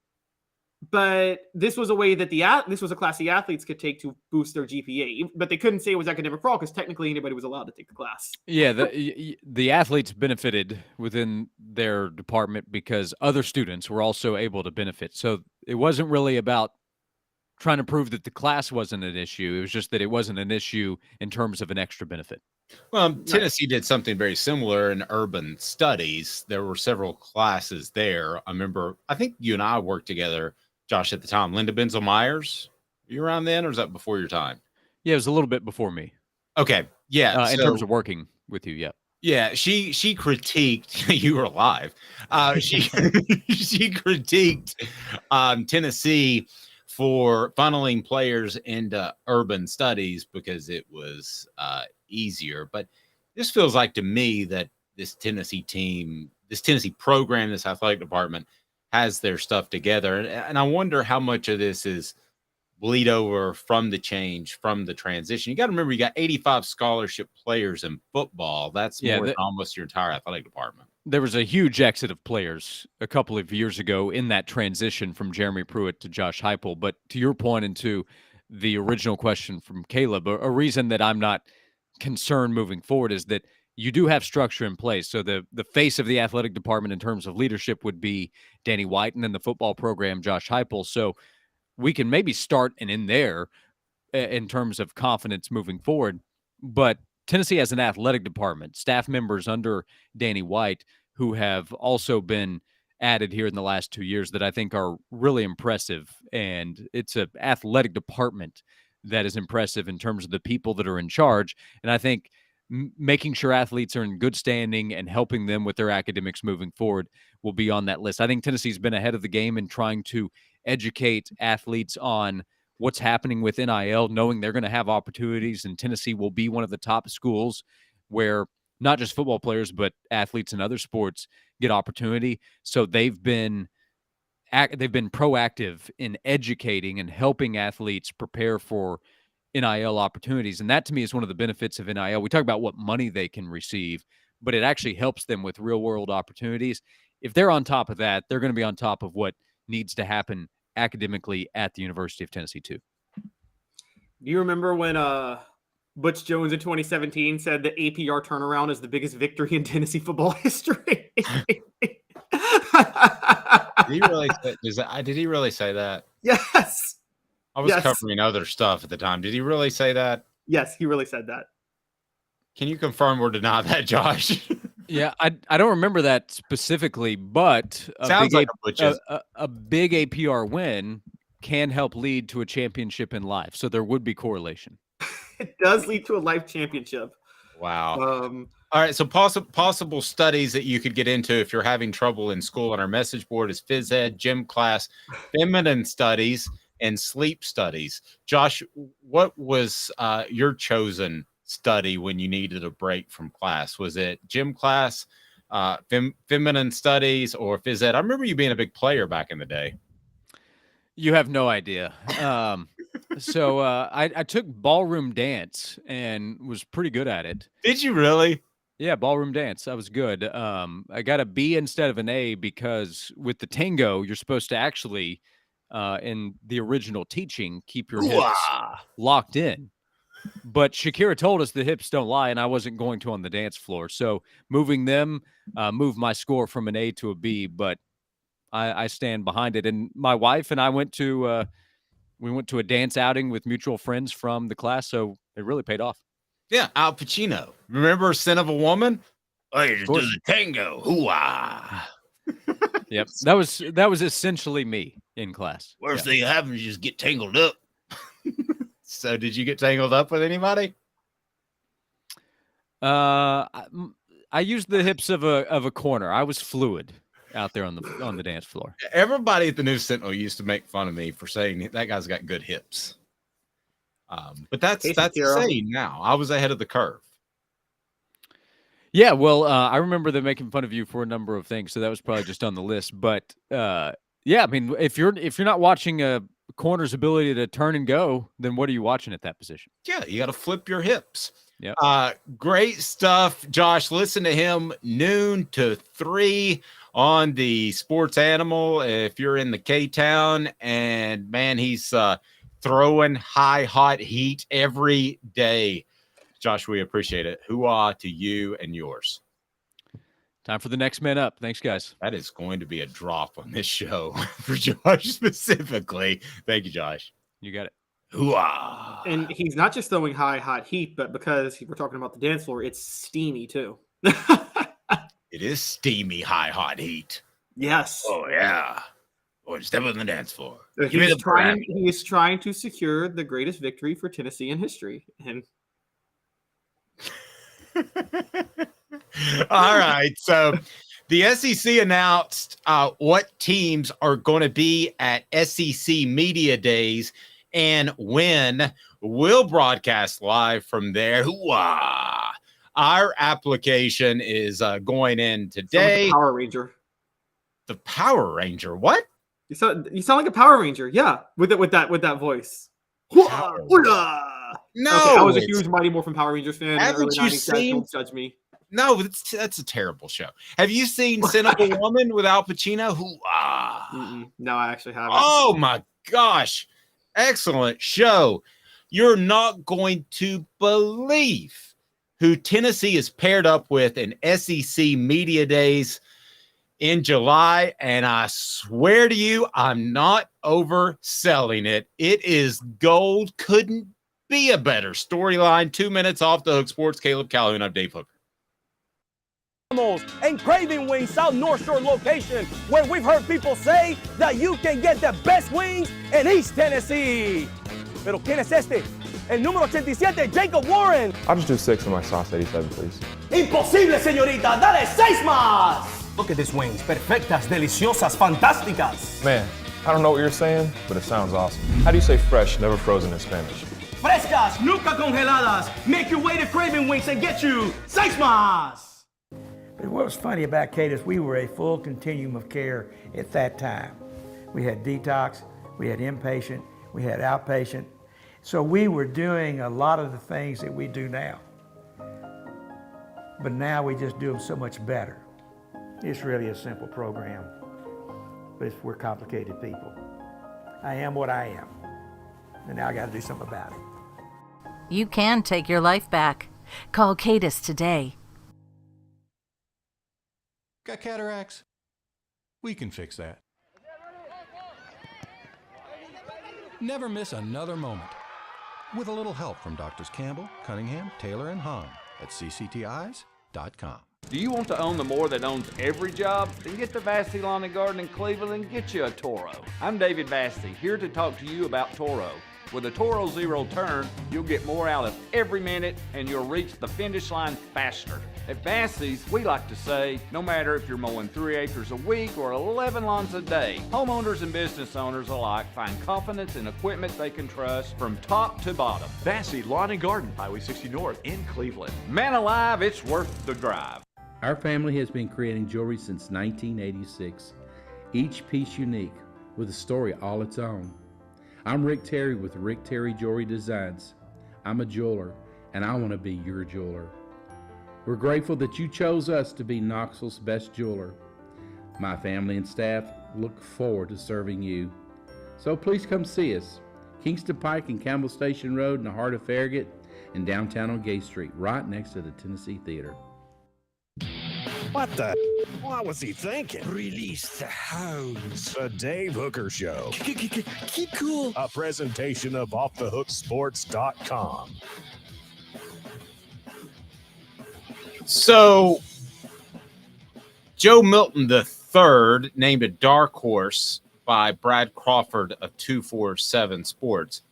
But this was a way that this was a class the athletes could take to boost their GPA, but they couldn't say it was academic fraud because technically anybody was allowed to take the class. Yeah, the athletes benefited within their department because other students were also able to benefit. So it wasn't really about trying to prove that the class wasn't an issue. It was just that it wasn't an issue in terms of an extra benefit. Well, Tennessee did something very similar in urban studies. There were several classes there. I remember, I think you and I worked together, Josh, at the time. Linda Benzel Myers, you around then, or was that before your time? Yeah, it was a little bit before me. Okay, yeah. In terms of working with you, yeah. Yeah, she critiqued. You were alive. She she critiqued Tennessee for funneling players into urban studies because it was easier. But this feels like to me that this Tennessee team, this Tennessee program, this athletic department has their stuff together. And I wonder how much of this is bleed over from the change, from the transition. You got to remember, you got 85 scholarship players in football. That's more than almost your entire athletic department. There was a huge exit of players a couple of years ago in that transition from Jeremy Pruitt to Josh Heupel. But to your point and to the original question from Caleb, a reason that I'm not concerned moving forward is that you do have structure in place. So the face of the athletic department in terms of leadership would be Danny White, and then the football program, Josh Heupel. So we can maybe start and end there in terms of confidence moving forward. But Tennessee has an athletic department, staff members under Danny White, who have also been added here in the last 2 years that I think are really impressive. And it's an athletic department that is impressive in terms of the people that are in charge. And I think making sure athletes are in good standing and helping them with their academics moving forward will be on that list. I think Tennessee's been ahead of the game in trying to educate athletes on what's happening with NIL, knowing they're going to have opportunities, and Tennessee will be one of the top schools where not just football players, but athletes in other sports get opportunity. So they've been proactive in educating and helping athletes prepare for NIL opportunities. And that to me is one of the benefits of NIL. We talk about what money they can receive, but it actually helps them with real world opportunities. If they're on top of that, they're going to be on top of what needs to happen academically at the University of Tennessee too. Do you remember when Butch Jones in 2017 said the APR turnaround is the biggest victory in Tennessee football history? Did he really say that? Yes. I was covering other stuff at the time. Did he really say that? Yes, he really said that. Can you confirm or deny that, Josh? Yeah, I don't remember that specifically, but Sounds like a big APR win can help lead to a championship in life. So there would be correlation. It does lead to a life championship. Wow. All right. So possible studies that you could get into if you're having trouble in school on our message board is phys ed, gym class, feminine studies, and sleep studies. Josh, what was your chosen study when you needed a break from class? Was it gym class, feminine studies, or phys ed? I remember you being a big player back in the day. You have no idea. So I took ballroom dance and was pretty good at it. Did you really? Yeah, ballroom dance. I was good. I got a B instead of an A because with the tango, you're supposed to actually, in the original teaching, keep your hips locked in. But Shakira told us the hips don't lie, and I wasn't going to on the dance floor. So moving them moved my score from an A to a B, but I stand behind it. And my wife and I went to a dance outing with mutual friends from the class, so it really paid off. Yeah, Al Pacino. Remember Sin of a Woman? Oh, you just do the tango. Hoo-ah. Yep, that was essentially me in class. Worst thing that happens is you just get tangled up. So did you get tangled up with anybody? I used the hips of a corner. I was fluid out there on the dance floor. Everybody at the News Sentinel used to make fun of me for saying that guy's got good hips. But that's insane now. I was ahead of the curve. Yeah, well, I remember them making fun of you for a number of things, so that was probably just on the list. But yeah, I mean, if you're not watching a corner's ability to turn and go, then what are you watching at that position? Yeah, you got to flip your hips. Yeah. Great stuff, Josh. Listen to him noon to 3 on the Sports Animal if you're in the K-Town. And, man, he's throwing hot heat every day. Josh, we appreciate it. Hoo-ah to you and yours. Time for the next man up. Thanks, guys. That is going to be a drop on this show for Josh specifically. Thank you, Josh. You got it. Hoo-ah. And he's not just throwing high, hot heat, but because we're talking about the dance floor, it's steamy too. It is steamy, high, hot heat. Yes. Oh, yeah. Or step on the dance floor. He is trying to secure the greatest victory for Tennessee in history. And all right. So the SEC announced what teams are going to be at SEC Media Days and when. We'll broadcast live from there. Hoo-ah. Our application is going in today. Like Power Ranger. The Power Ranger. What? You sound like a Power Ranger. Yeah, with that voice. No, okay, I was a huge Mighty Morphin Power Rangers fan. Haven't you seen? Don't judge me. No, that's a terrible show. Have you seen Cynical Woman with Al Pacino? No, I actually haven't. Oh my gosh. Excellent show. You're not going to believe who Tennessee is paired up with in SEC Media Days in July. And I swear to you, I'm not overselling it. It is gold. Couldn't be a better storyline. 2 minutes off the hook. Sports. Caleb Calhoun. I'm Dave Hooker. And Craven Wings South North Shore location, where we've heard people say that you can get the best wings in East Tennessee. Pero ¿quién es este? El número 87, Jacob Warren. I'll just do 6 of my sauce 87, please. Imposible, señorita. Dale 6 más. Look at these wings. Perfectas, deliciosas, fantásticas. Man, I don't know what you're saying, but it sounds awesome. How do you say fresh, never frozen in Spanish? Frescas, nunca congeladas. Make your way to Craven Wings and get you 6 más. But what was funny about Cadis, we were a full continuum of care at that time. We had detox, we had inpatient, we had outpatient. So we were doing a lot of the things that we do now. But now we just do them so much better. It's really a simple program, but we're complicated people. I am what I am, and now I got to do something about it. You can take your life back. Call Cadis today. Got cataracts? We can fix that. Never miss another moment. With a little help from Doctors Campbell, Cunningham, Taylor, and Hahn at cctis.com. Do you want to own the more that owns every job? Then get to Vassey Lawn and Garden in Cleveland and get you a Toro. I'm David Vassey, here to talk to you about Toro. With a Toro Zero Turn, you'll get more out of every minute and you'll reach the finish line faster. At Vassey's, we like to say, no matter if you're mowing 3 acres a week or 11 lawns a day, homeowners and business owners alike find confidence in equipment they can trust from top to bottom. Vassey Lawn and Garden, Highway 60 North in Cleveland. Man alive, it's worth the drive. Our family has been creating jewelry since 1986, each piece unique with a story all its own. I'm Rick Terry with Rick Terry Jewelry Designs. I'm a jeweler, and I want to be your jeweler. We're grateful that you chose us to be Knoxville's best jeweler. My family and staff look forward to serving you. So please come see us. Kingston Pike and Campbell Station Road in the heart of Farragut and downtown on Gay Street, right next to the Tennessee Theater. What the? What was he thinking? Release the hounds. The Dave Hooker Show. Keep cool. A presentation of OffTheHookSports.com. So, Joe Milton III named a dark horse by Brad Crawford of 247 Sports.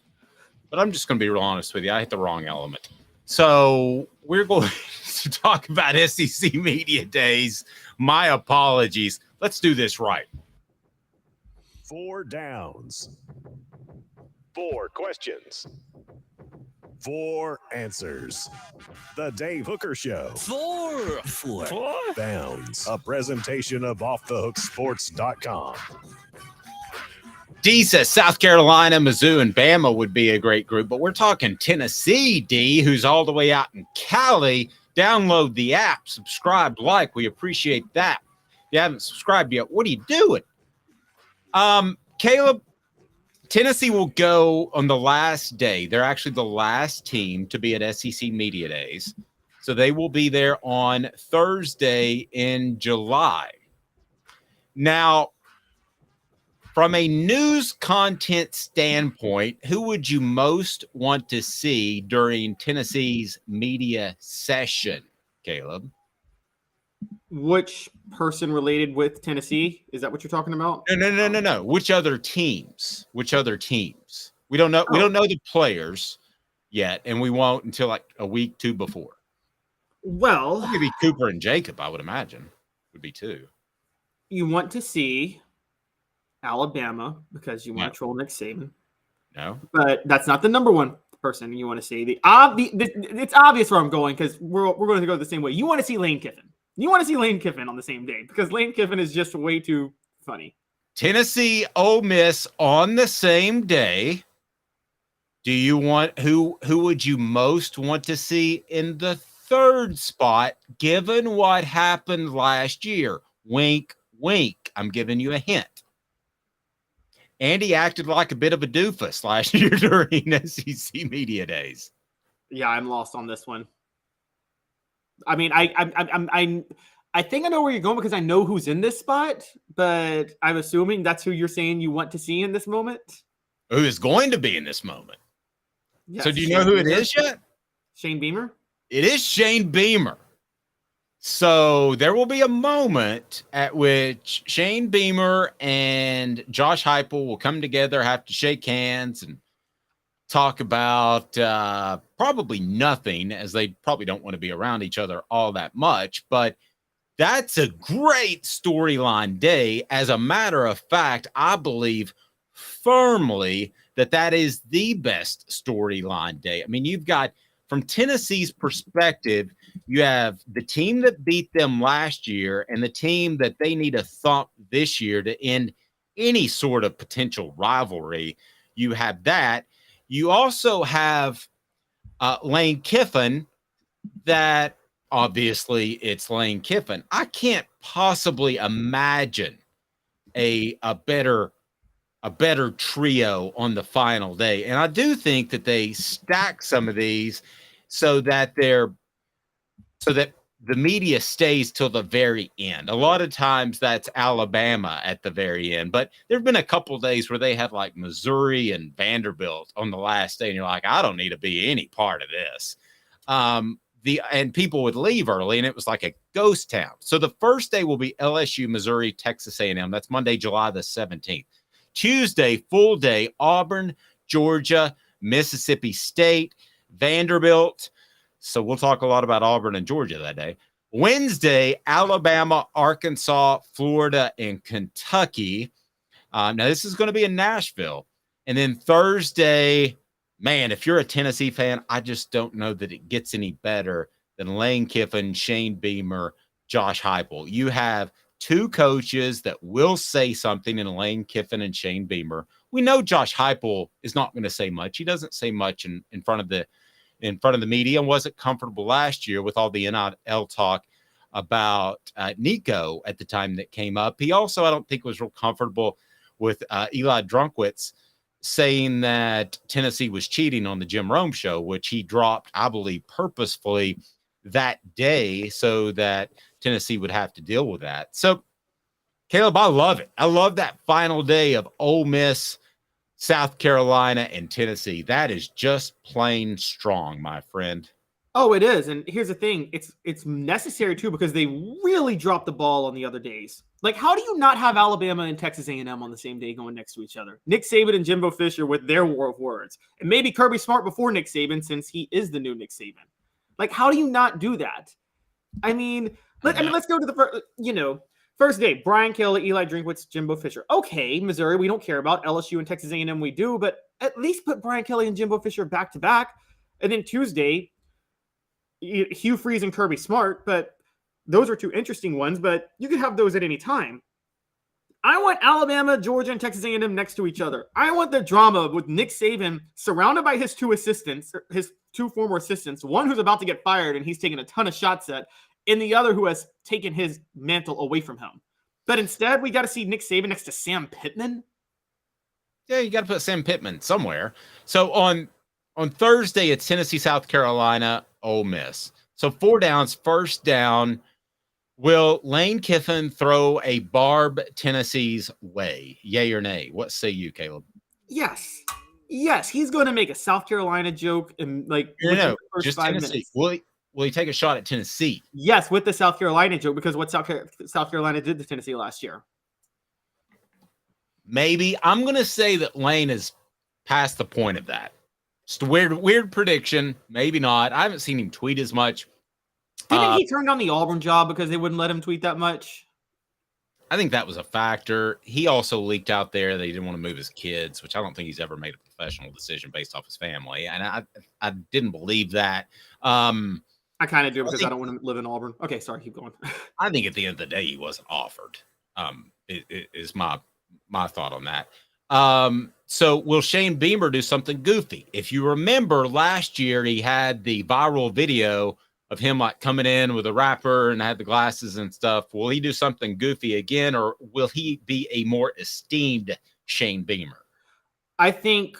But I'm just going to be real honest with you. I hit the wrong element. So, we're going to talk about SEC Media Days. My apologies. Let's do this right. 4 downs. 4 questions. 4 answers. The Dave Hooker Show. 4 downs. A presentation of OffTheHookSports.com. D says South Carolina, Mizzou, and Bama would be a great group, but we're talking Tennessee, D, who's all the way out in Cali. Download the app, subscribe, like. We appreciate that. If you haven't subscribed yet, what are you doing? Caleb, Tennessee will go on the last day. They're actually the last team to be at SEC Media Days. So they will be there on Thursday in July. Now, From a news content standpoint, who would you most want to see during Tennessee's media session, Caleb? Which person related with Tennessee? Is that what you're talking about? No. Which other teams? Which other teams? We don't know. We don't know the players yet, and we won't until like a week, two before. Well, maybe Cooper and Jacob, I would imagine, would be two. You want to see Alabama because you want to troll Nick Saban. No, but that's not the number one person you want to see. It's obvious where I'm going because we're going to go the same way. You want to see Lane Kiffin. You want to see Lane Kiffin on the same day because Lane Kiffin is just way too funny. Tennessee, Ole Miss on the same day. Do you want who would you most want to see in the third spot, given what happened last year? Wink, wink. I'm giving you a hint. Andy acted like a bit of a doofus last year during SEC media days. Yeah, I'm lost on this one. I mean, I think I know where you're going because I know who's in this spot, but I'm assuming that's who you're saying you want to see in this moment. Who is going to be in this moment? Yes, so do you know who it is yet? Shane Beamer? It is Shane Beamer. So there will be a moment at which Shane Beamer and Josh Heupel will come together, have to shake hands and talk about probably nothing, as they probably don't want to be around each other all that much. But that's a great storyline day. As a matter of fact, I believe firmly that is the best storyline day. I mean, you've got, from Tennessee's perspective, you have the team that beat them last year and the team that they need to thump this year to end any sort of potential rivalry. You have that. You also have Lane Kiffin, that obviously it's Lane Kiffin. I can't possibly imagine a better trio on the final day. And I do think that they stack some of these so that the media stays till the very end. A lot of times that's Alabama at the very end, but there've been a couple of days where they had like Missouri and Vanderbilt on the last day, and you're like, I don't need to be any part of this. And people would leave early, and it was like a ghost town. So the first day will be LSU, Missouri, Texas A&M. That's Monday, July the 17th. Tuesday, full day, Auburn, Georgia, Mississippi State, Vanderbilt. So we'll talk a lot about Auburn and Georgia that day. Wednesday, Alabama, Arkansas, Florida, and Kentucky. Now, this is going to be in Nashville. And then Thursday, man, if you're a Tennessee fan, I just don't know that it gets any better than Lane Kiffin, Shane Beamer, Josh Heupel. You have two coaches that will say something in Lane Kiffin and Shane Beamer. We know Josh Heupel is not going to say much. He doesn't say much in front of the media, and wasn't comfortable last year with all the NIL talk about Nico at the time that came up. He also, I don't think, was real comfortable with Eli Drunkwitz saying that Tennessee was cheating on the Jim Rome show, which he dropped, I believe, purposefully that day so that Tennessee would have to deal with that. So, Caleb, I love it. I love that final day of Ole Miss, South Carolina, and Tennessee. That is just plain strong, my friend. Oh, it is. And here's the thing. It's necessary, too, because they really dropped the ball on the other days. Like, how do you not have Alabama and Texas A&M on the same day going next to each other? Nick Saban and Jimbo Fisher with their war of words. And maybe Kirby Smart before Nick Saban, since he is the new Nick Saban. Like, how do you not do that? I mean, let's go to the first, first day. Brian Kelly, Eli Drinkwitz, Jimbo Fisher. Okay, Missouri, we don't care about. LSU and Texas A&M, we do. But at least put Brian Kelly and Jimbo Fisher back to back. And then Tuesday, Hugh Freeze and Kirby Smart. But those are two interesting ones. But you can have those at any time. I want Alabama, Georgia, and Texas A&M next to each other. I want the drama with Nick Saban surrounded by his two former assistants, one who's about to get fired and he's taking a ton of shots at, and the other who has taken his mantle away from him. But instead, we got to see Nick Saban next to Sam Pittman. Yeah, you got to put Sam Pittman somewhere. So on Thursday, it's Tennessee, South Carolina, Ole Miss. So 4 downs, first down. Will Lane Kiffin throw a barb Tennessee's way? Yay or nay? What say you, Caleb? Yes. Yes, he's going to make a South Carolina joke and within the first just 5 Tennessee. minutes. Will he take a shot at Tennessee? Yes, with the South Carolina joke, because what South Carolina did to Tennessee last year. Maybe. I'm going to say that Lane is past the point of that. Just a weird prediction. Maybe not. I haven't seen him tweet as much. Didn't he turn down the Auburn job because they wouldn't let him tweet that much? I think that was a factor. He also leaked out there that he didn't want to move his kids, which I don't think he's ever made a professional decision based off his family. And I didn't believe that. I kind of do because I don't want to live in Auburn. Okay, sorry, keep going. I think at the end of the day, he wasn't offered. Is my thought on that. So will Shane Beamer do something goofy? If you remember last year, he had the viral video of him coming in with a rapper and had the glasses and stuff. Will he do something goofy again, or will he be a more esteemed Shane Beamer? I think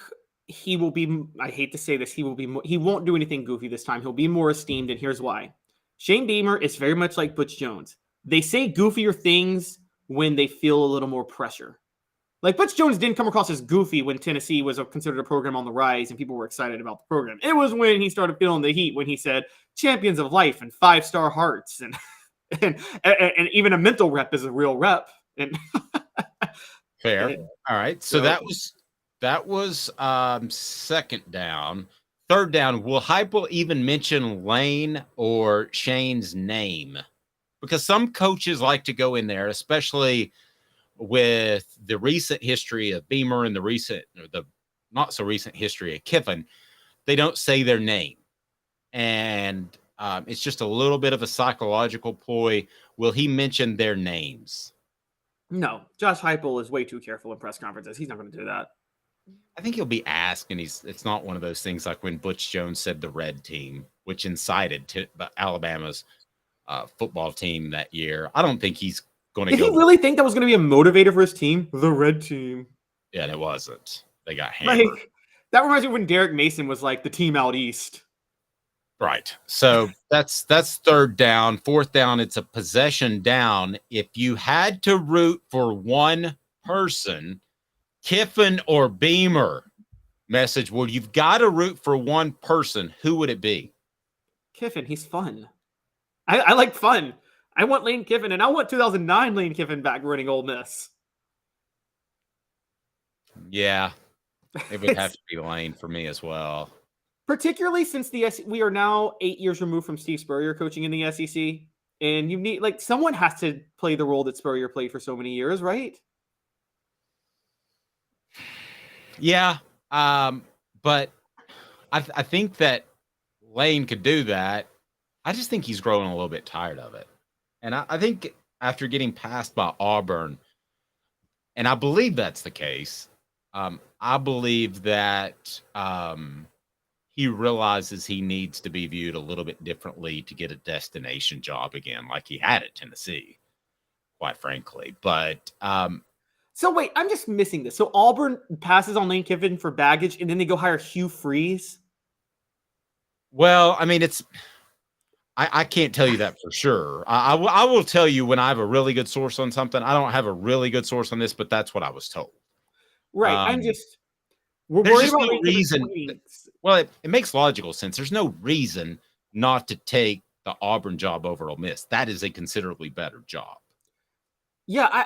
he will be, I hate to say this, he won't do anything goofy this time. He'll be more esteemed, and here's why. Shane Beamer is very much like Butch Jones. They say goofier things when they feel a little more pressure. Like Butch Jones didn't come across as goofy when Tennessee was considered a program on the rise and people were excited about the program. It was when he started feeling the heat, when he said champions of life and 5-star hearts and even a mental rep is a real rep. And fair. All right. So that was second down. Third down, will Heupel even mention Lane or Shane's name? Because some coaches like to go in there, especially with the recent history of Beamer and the not so recent history of Kiffin. They don't say their name. And it's just a little bit of a psychological ploy. Will he mention their names? No, Josh Heupel is way too careful in press conferences. He's not going to do that. I think he'll be asked, and it's not one of those things like when Butch Jones said the red team, which incited Alabama's football team that year. I don't think he's going to go. Did he really think that was going to be a motivator for his team? The red team. Yeah, and it wasn't. They got hammered. That reminds me of when Derek Mason was like the team out east. Right. So that's third down. Fourth down, it's a possession down. If you had to root for one person, Kiffin or Beamer, message, well, you've got to root for one person. Who would it be? Kiffin. He's fun. I like fun. I want Lane Kiffin, and I want 2009 Lane Kiffin back running Ole Miss. Yeah, it would have to be Lane for me as well. Particularly since we are now 8 years removed from Steve Spurrier coaching in the SEC, and you need someone has to play the role that Spurrier played for so many years, right? Yeah, but I think that Lane could do that. I just think he's growing a little bit tired of it. And I think after getting passed by Auburn, and I believe that's the case, I believe that he realizes he needs to be viewed a little bit differently to get a destination job again, like he had at Tennessee, quite frankly. But so wait, I'm just missing this. So Auburn passes on Lane Kiffin for baggage, and then they go hire Hugh Freeze? Well, I mean, I can't tell you that for sure. I will tell you when I have a really good source on something. I don't have a really good source on this, but that's what I was told. Right. We're there's worried just about no reason. Well, it makes logical sense. There's no reason not to take the Auburn job over Ole Miss. That is a considerably better job. Yeah,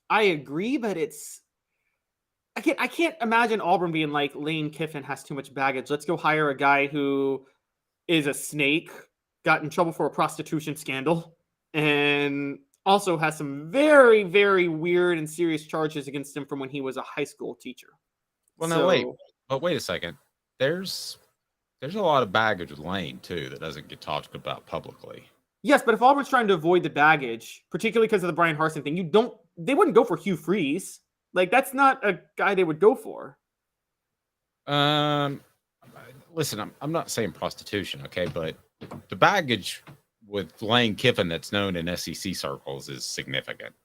I agree, but I can't imagine Auburn being like, Lane Kiffin has too much baggage. Let's go hire a guy who is a snake, got in trouble for a prostitution scandal, and also has some very, very weird and serious charges against him from when he was a high school teacher. Well, no, wait a second. There's a lot of baggage with Lane too that doesn't get talked about publicly. Yes, but if Auburn's trying to avoid the baggage, particularly because of the Brian Harsin thing, they wouldn't go for Hugh Freeze. Like, that's not a guy they would go for. Listen, I'm not saying prostitution, okay, but the baggage with Lane Kiffin that's known in SEC circles is significant.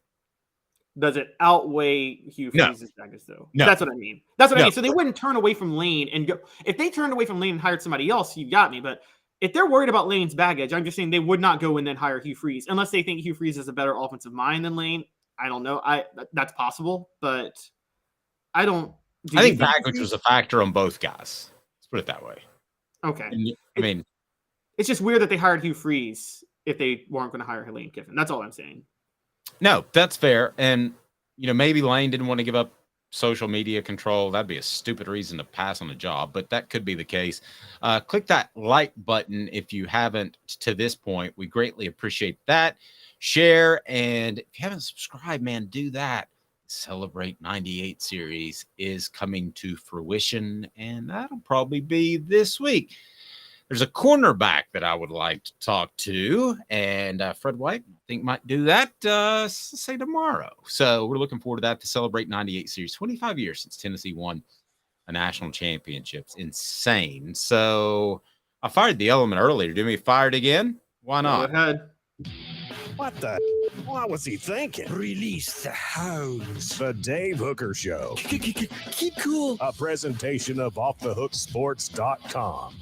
Does it outweigh Hugh Freeze's baggage, though? No. That's what I mean. That's what I mean. So they wouldn't turn away from Lane and go. If they turned away from Lane and hired somebody else, you got me. But if they're worried about Lane's baggage, I'm just saying they would not go and then hire Hugh Freeze unless they think Hugh Freeze is a better offensive mind than Lane. I don't know. That's possible, but I don't. I think baggage was a factor on both guys. Let's put it that way. Okay. I mean, it's just weird that they hired Hugh Freeze if they weren't going to hire Lane Kiffin. That's all I'm saying. No, that's fair. And, maybe Lane didn't want to give up social media control. That'd be a stupid reason to pass on a job, but that could be the case. Click that like button if you haven't to this point. We greatly appreciate that. Share, and if you haven't subscribed, man, do that. Celebrate 98 series is coming to fruition, and that'll probably be this week. There's a cornerback that I would like to talk to, and Fred White, I think, might do that, say tomorrow. So we're looking forward to that, to celebrate 98 series. 25 years since Tennessee won a national championship. It's insane. So I fired the element earlier. Do me fired again? Why not? Go ahead. What the? What was he thinking? Release the hounds. The Dave Hooker Show. Keep cool. A presentation of OffTheHookSports.com.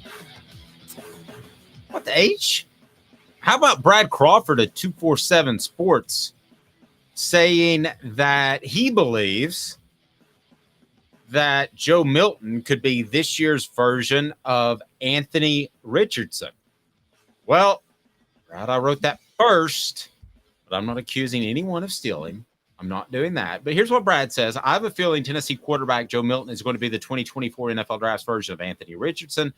What the H? How about Brad Crawford at 247 Sports saying that he believes that Joe Milton could be this year's version of Anthony Richardson? Well, Brad, I wrote that first, but I'm not accusing anyone of stealing. I'm not doing that. But here's what Brad says. I have a feeling Tennessee quarterback Joe Milton is going to be the 2024 NFL Draft's version of Anthony Richardson.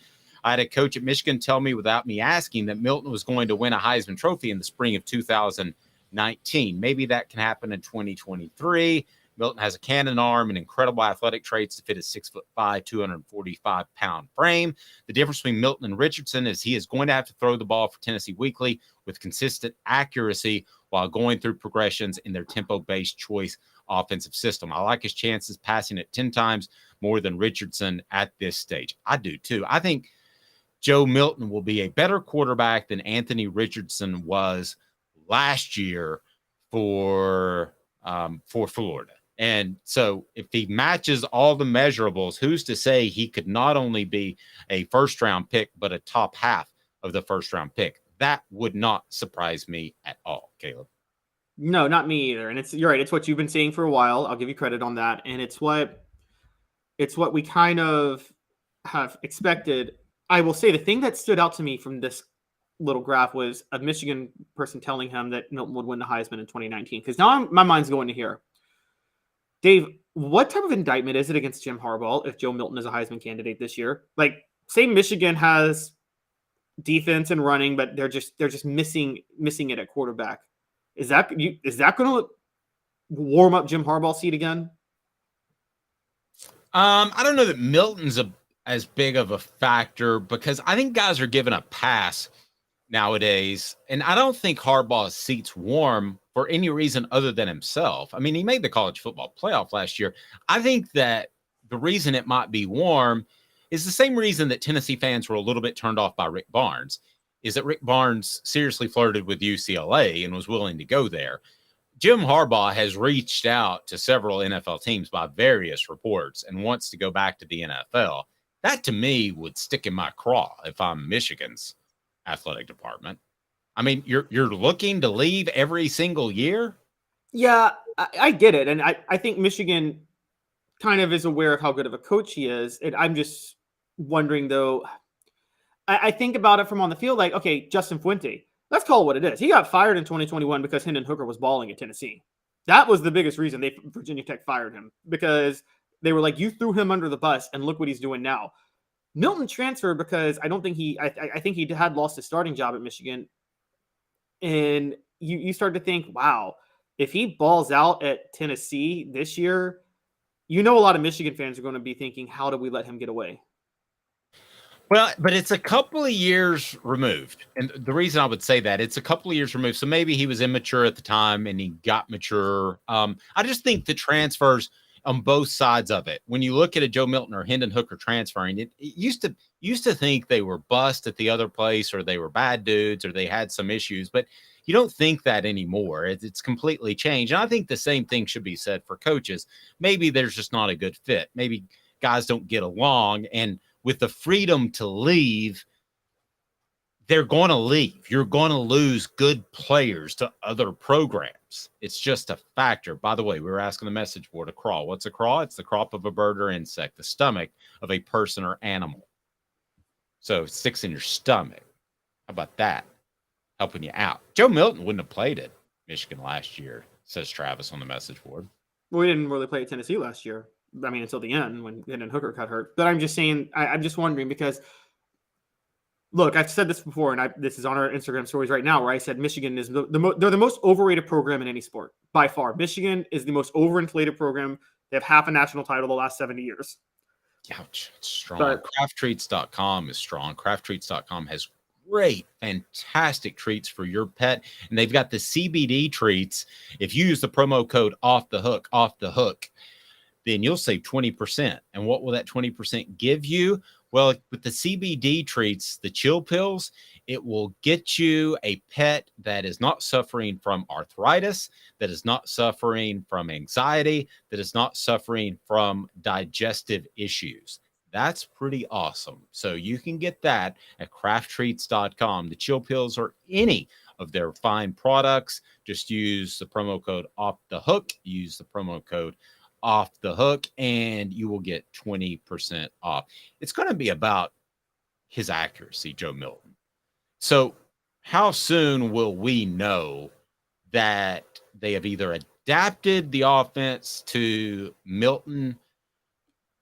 I had a coach at Michigan tell me without me asking that Milton was going to win a Heisman Trophy in the spring of 2019. Maybe that can happen in 2023. Milton has a cannon arm and incredible athletic traits to fit his 6'5", 245-pound frame. The difference between Milton and Richardson is he is going to have to throw the ball for Tennessee weekly with consistent accuracy while going through progressions in their tempo-based choice offensive system. I like his chances passing it 10 times more than Richardson at this stage. I do too. I think Joe Milton will be a better quarterback than Anthony Richardson was last year for Florida. And so if he matches all the measurables, who's to say he could not only be a first-round pick, but a top half of the first-round pick? That would not surprise me at all, Caleb. No, not me either. And you're right. It's what you've been saying for a while. I'll give you credit on that. And it's what we kind of have expected. I will say the thing that stood out to me from this little graph was a Michigan person telling him that Milton would win the Heisman in 2019. Because now my mind's going to here. Dave, what type of indictment is it against Jim Harbaugh if Joe Milton is a Heisman candidate this year? Like, say Michigan has defense and running, but they're just missing it at quarterback. Is that going to warm up Jim Harbaugh's seat again? I don't know that Milton's as big of a factor because I think guys are given a pass nowadays, and I don't think Harbaugh's seat's warm for any reason other than himself. I mean, he made the college football playoff last year. I think that the reason it might be warm is the same reason that Tennessee fans were a little bit turned off by Rick Barnes, is that Rick Barnes seriously flirted with UCLA and was willing to go there. Jim Harbaugh has reached out to several NFL teams by various reports and wants to go back to the NFL. That, to me, would stick in my craw if I'm Michigan's athletic department. I mean, you're looking to leave every single year? Yeah, I get it. And I think Michigan kind of is aware of how good of a coach he is. And I'm just wondering, though, I think about it from on the field, like, okay, Justin Fuente, let's call it what it is. He got fired in 2021 because Hendon Hooker was balling at Tennessee. That was the biggest reason Virginia Tech fired him, because they were like, you threw him under the bus and look what he's doing now. Milton transferred because I think he had lost his starting job at Michigan. And you start to think, wow, if he balls out at Tennessee this year, a lot of Michigan fans are going to be thinking, how do we let him get away? Well, but it's a couple of years removed. And the reason I would say that, it's a couple of years removed. So maybe he was immature at the time and he got mature. I just think the transfers on both sides of it, when you look at a Joe Milton or Hendon Hooker transferring, it used to think they were bust at the other place, or they were bad dudes, or they had some issues, but you don't think that anymore. It's completely changed. And I think the same thing should be said for coaches. Maybe there's just not a good fit. Maybe guys don't get along, and with the freedom to leave, they're going to leave. You're going to lose good players to other programs. It's just a factor. By the way, we were asking the message board, a craw. What's a craw? It's the crop of a bird or insect, the stomach of a person or animal. So it sticks in your stomach. How about that? Helping you out. Joe Milton wouldn't have played at Michigan last year, says Travis on the message board. Well, we didn't really play at Tennessee last year. I mean, until the end when Hendon Hooker got hurt. But I'm just saying, I'm just wondering because, look, I've said this before, and this is on our Instagram stories right now, where I said Michigan is they're the most overrated program in any sport by far. Michigan is the most overinflated program. They have half a national title the last 70 years. Ouch, it's strong. Crafttreats.com is strong. Crafttreats.com has great, fantastic treats for your pet. And they've got the CBD treats. If you use the promo code off the hook, then you'll save 20%. And what will that 20% give you? Well, with the CBD treats, the chill pills, it will get you a pet that is not suffering from arthritis, that is not suffering from anxiety, that is not suffering from digestive issues. That's pretty awesome. So you can get that at crafttreats.com. The chill pills or any of their fine products. Just use the promo code off the hook. Use the promo code off the hook and you will get 20% off. It's going to be about his accuracy, Joe Milton. So how soon will we know that they have either adapted the offense to Milton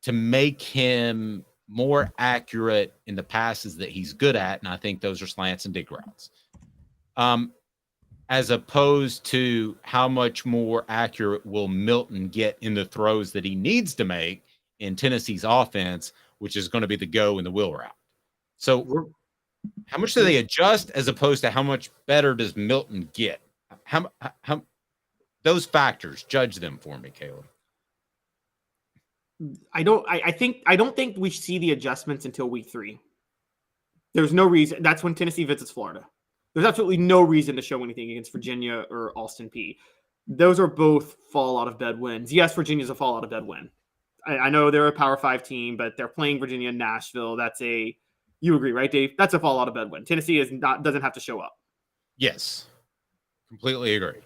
to make him more accurate in the passes that he's good at? And I think those are slants and dig routes. As opposed to how much more accurate will Milton get in the throws that he needs to make in Tennessee's offense, which is going to be the go and the wheel route. So how much do they adjust as opposed to how much better does Milton get? How those factors, judge them for me, Caleb. I don't think we see the adjustments until week 3. There's no reason. That's when Tennessee visits Florida. There's absolutely no reason to show anything against Virginia or Austin Peay. Those are both fall out of bed wins. Yes, Virginia's a fall out of bed win. I know they're a Power 5 team, but they're playing Virginia and Nashville. You agree, right, Dave? That's a fall out of bed win. Tennessee doesn't have to show up. Yes, completely agree.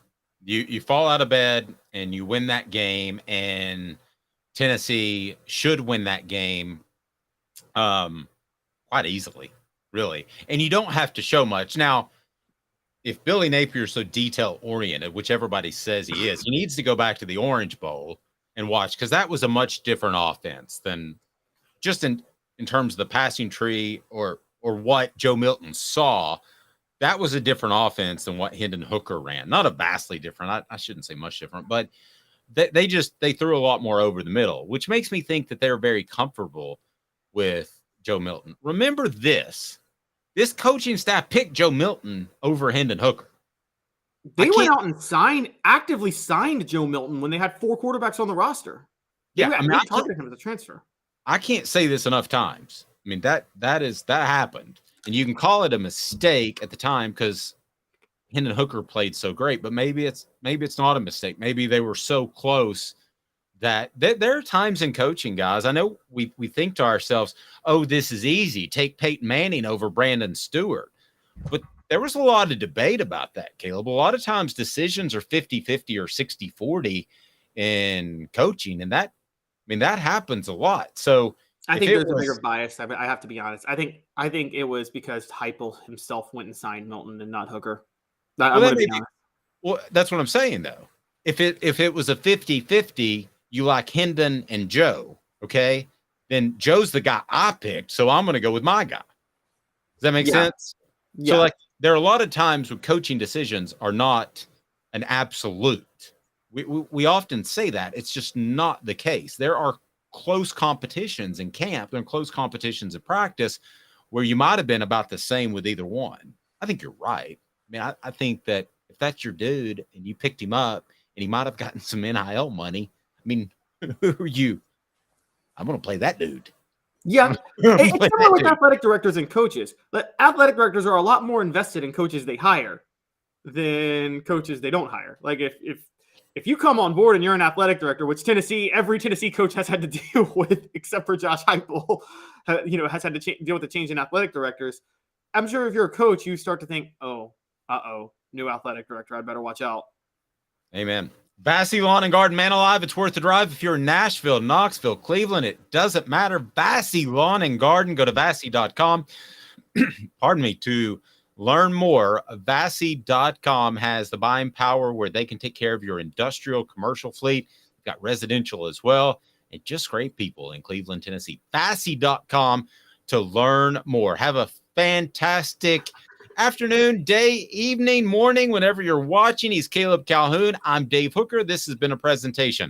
You fall out of bed and you win that game, and Tennessee should win that game quite easily, really. And you don't have to show much. Now, if Billy Napier is so detail-oriented, which everybody says he is, he needs to go back to the Orange Bowl and watch, because that was a much different offense than just in terms of the passing tree or what Joe Milton saw. That was a different offense than what Hendon Hooker ran. Not a vastly different. I shouldn't say much different, but they threw a lot more over the middle, which makes me think that they're very comfortable with Joe Milton. Remember this coaching staff picked Joe Milton over Hendon Hooker. They went out and actively signed Joe Milton when they had 4 quarterbacks on the roster. Yeah, they targeted him as a transfer. I can't say this enough times. I mean, that happened. And you can call it a mistake at the time because Hendon Hooker played so great, but maybe it's not a mistake. Maybe they were so close that there are times in coaching, guys. I know we think to ourselves, oh, this is easy. Take Peyton Manning over Brandon Stewart. But there was a lot of debate about that, Caleb. A lot of times decisions are 50-50 or 60-40 in coaching. And that happens a lot. So I think there's a bigger bias. I have to be honest. I think it was because Heupel himself went and signed Milton and not Hooker. Well, that's what I'm saying, though. If it was a 50-50, you like Hendon and Joe, okay? Then Joe's the guy I picked, so I'm going to go with my guy. Does that make sense? Yeah. So, there are a lot of times when coaching decisions are not an absolute. We often say that. It's just not the case. There are close competitions in camp and close competitions in practice where you might have been about the same with either one. I think you're right. I mean, I think that if that's your dude and you picked him up and he might have gotten some NIL money, I mean, who are you? I'm going to play that dude. Yeah. It's similar with athletic directors and coaches. Athletic directors are a lot more invested in coaches they hire than coaches they don't hire. Like if you come on board and you're an athletic director, which every Tennessee coach has had to deal with, except for Josh Heupel, has had to deal with the change in athletic directors. I'm sure if you're a coach, you start to think, oh, new athletic director. I better watch out. Amen. Bassey Lawn and Garden, man alive, it's worth the drive. If you're in Nashville, Knoxville, Cleveland, it doesn't matter. Bassey Lawn and Garden, go to Bassey.com. Pardon me, to learn more. Bassey.com has the buying power where they can take care of your industrial, commercial fleet. Got residential as well. And just great people in Cleveland, Tennessee. Bassey.com to learn more. Have a fantastic afternoon, day, evening, morning, whenever you're watching. He's Caleb Calhoun. I'm Dave Hooker. This has been a presentation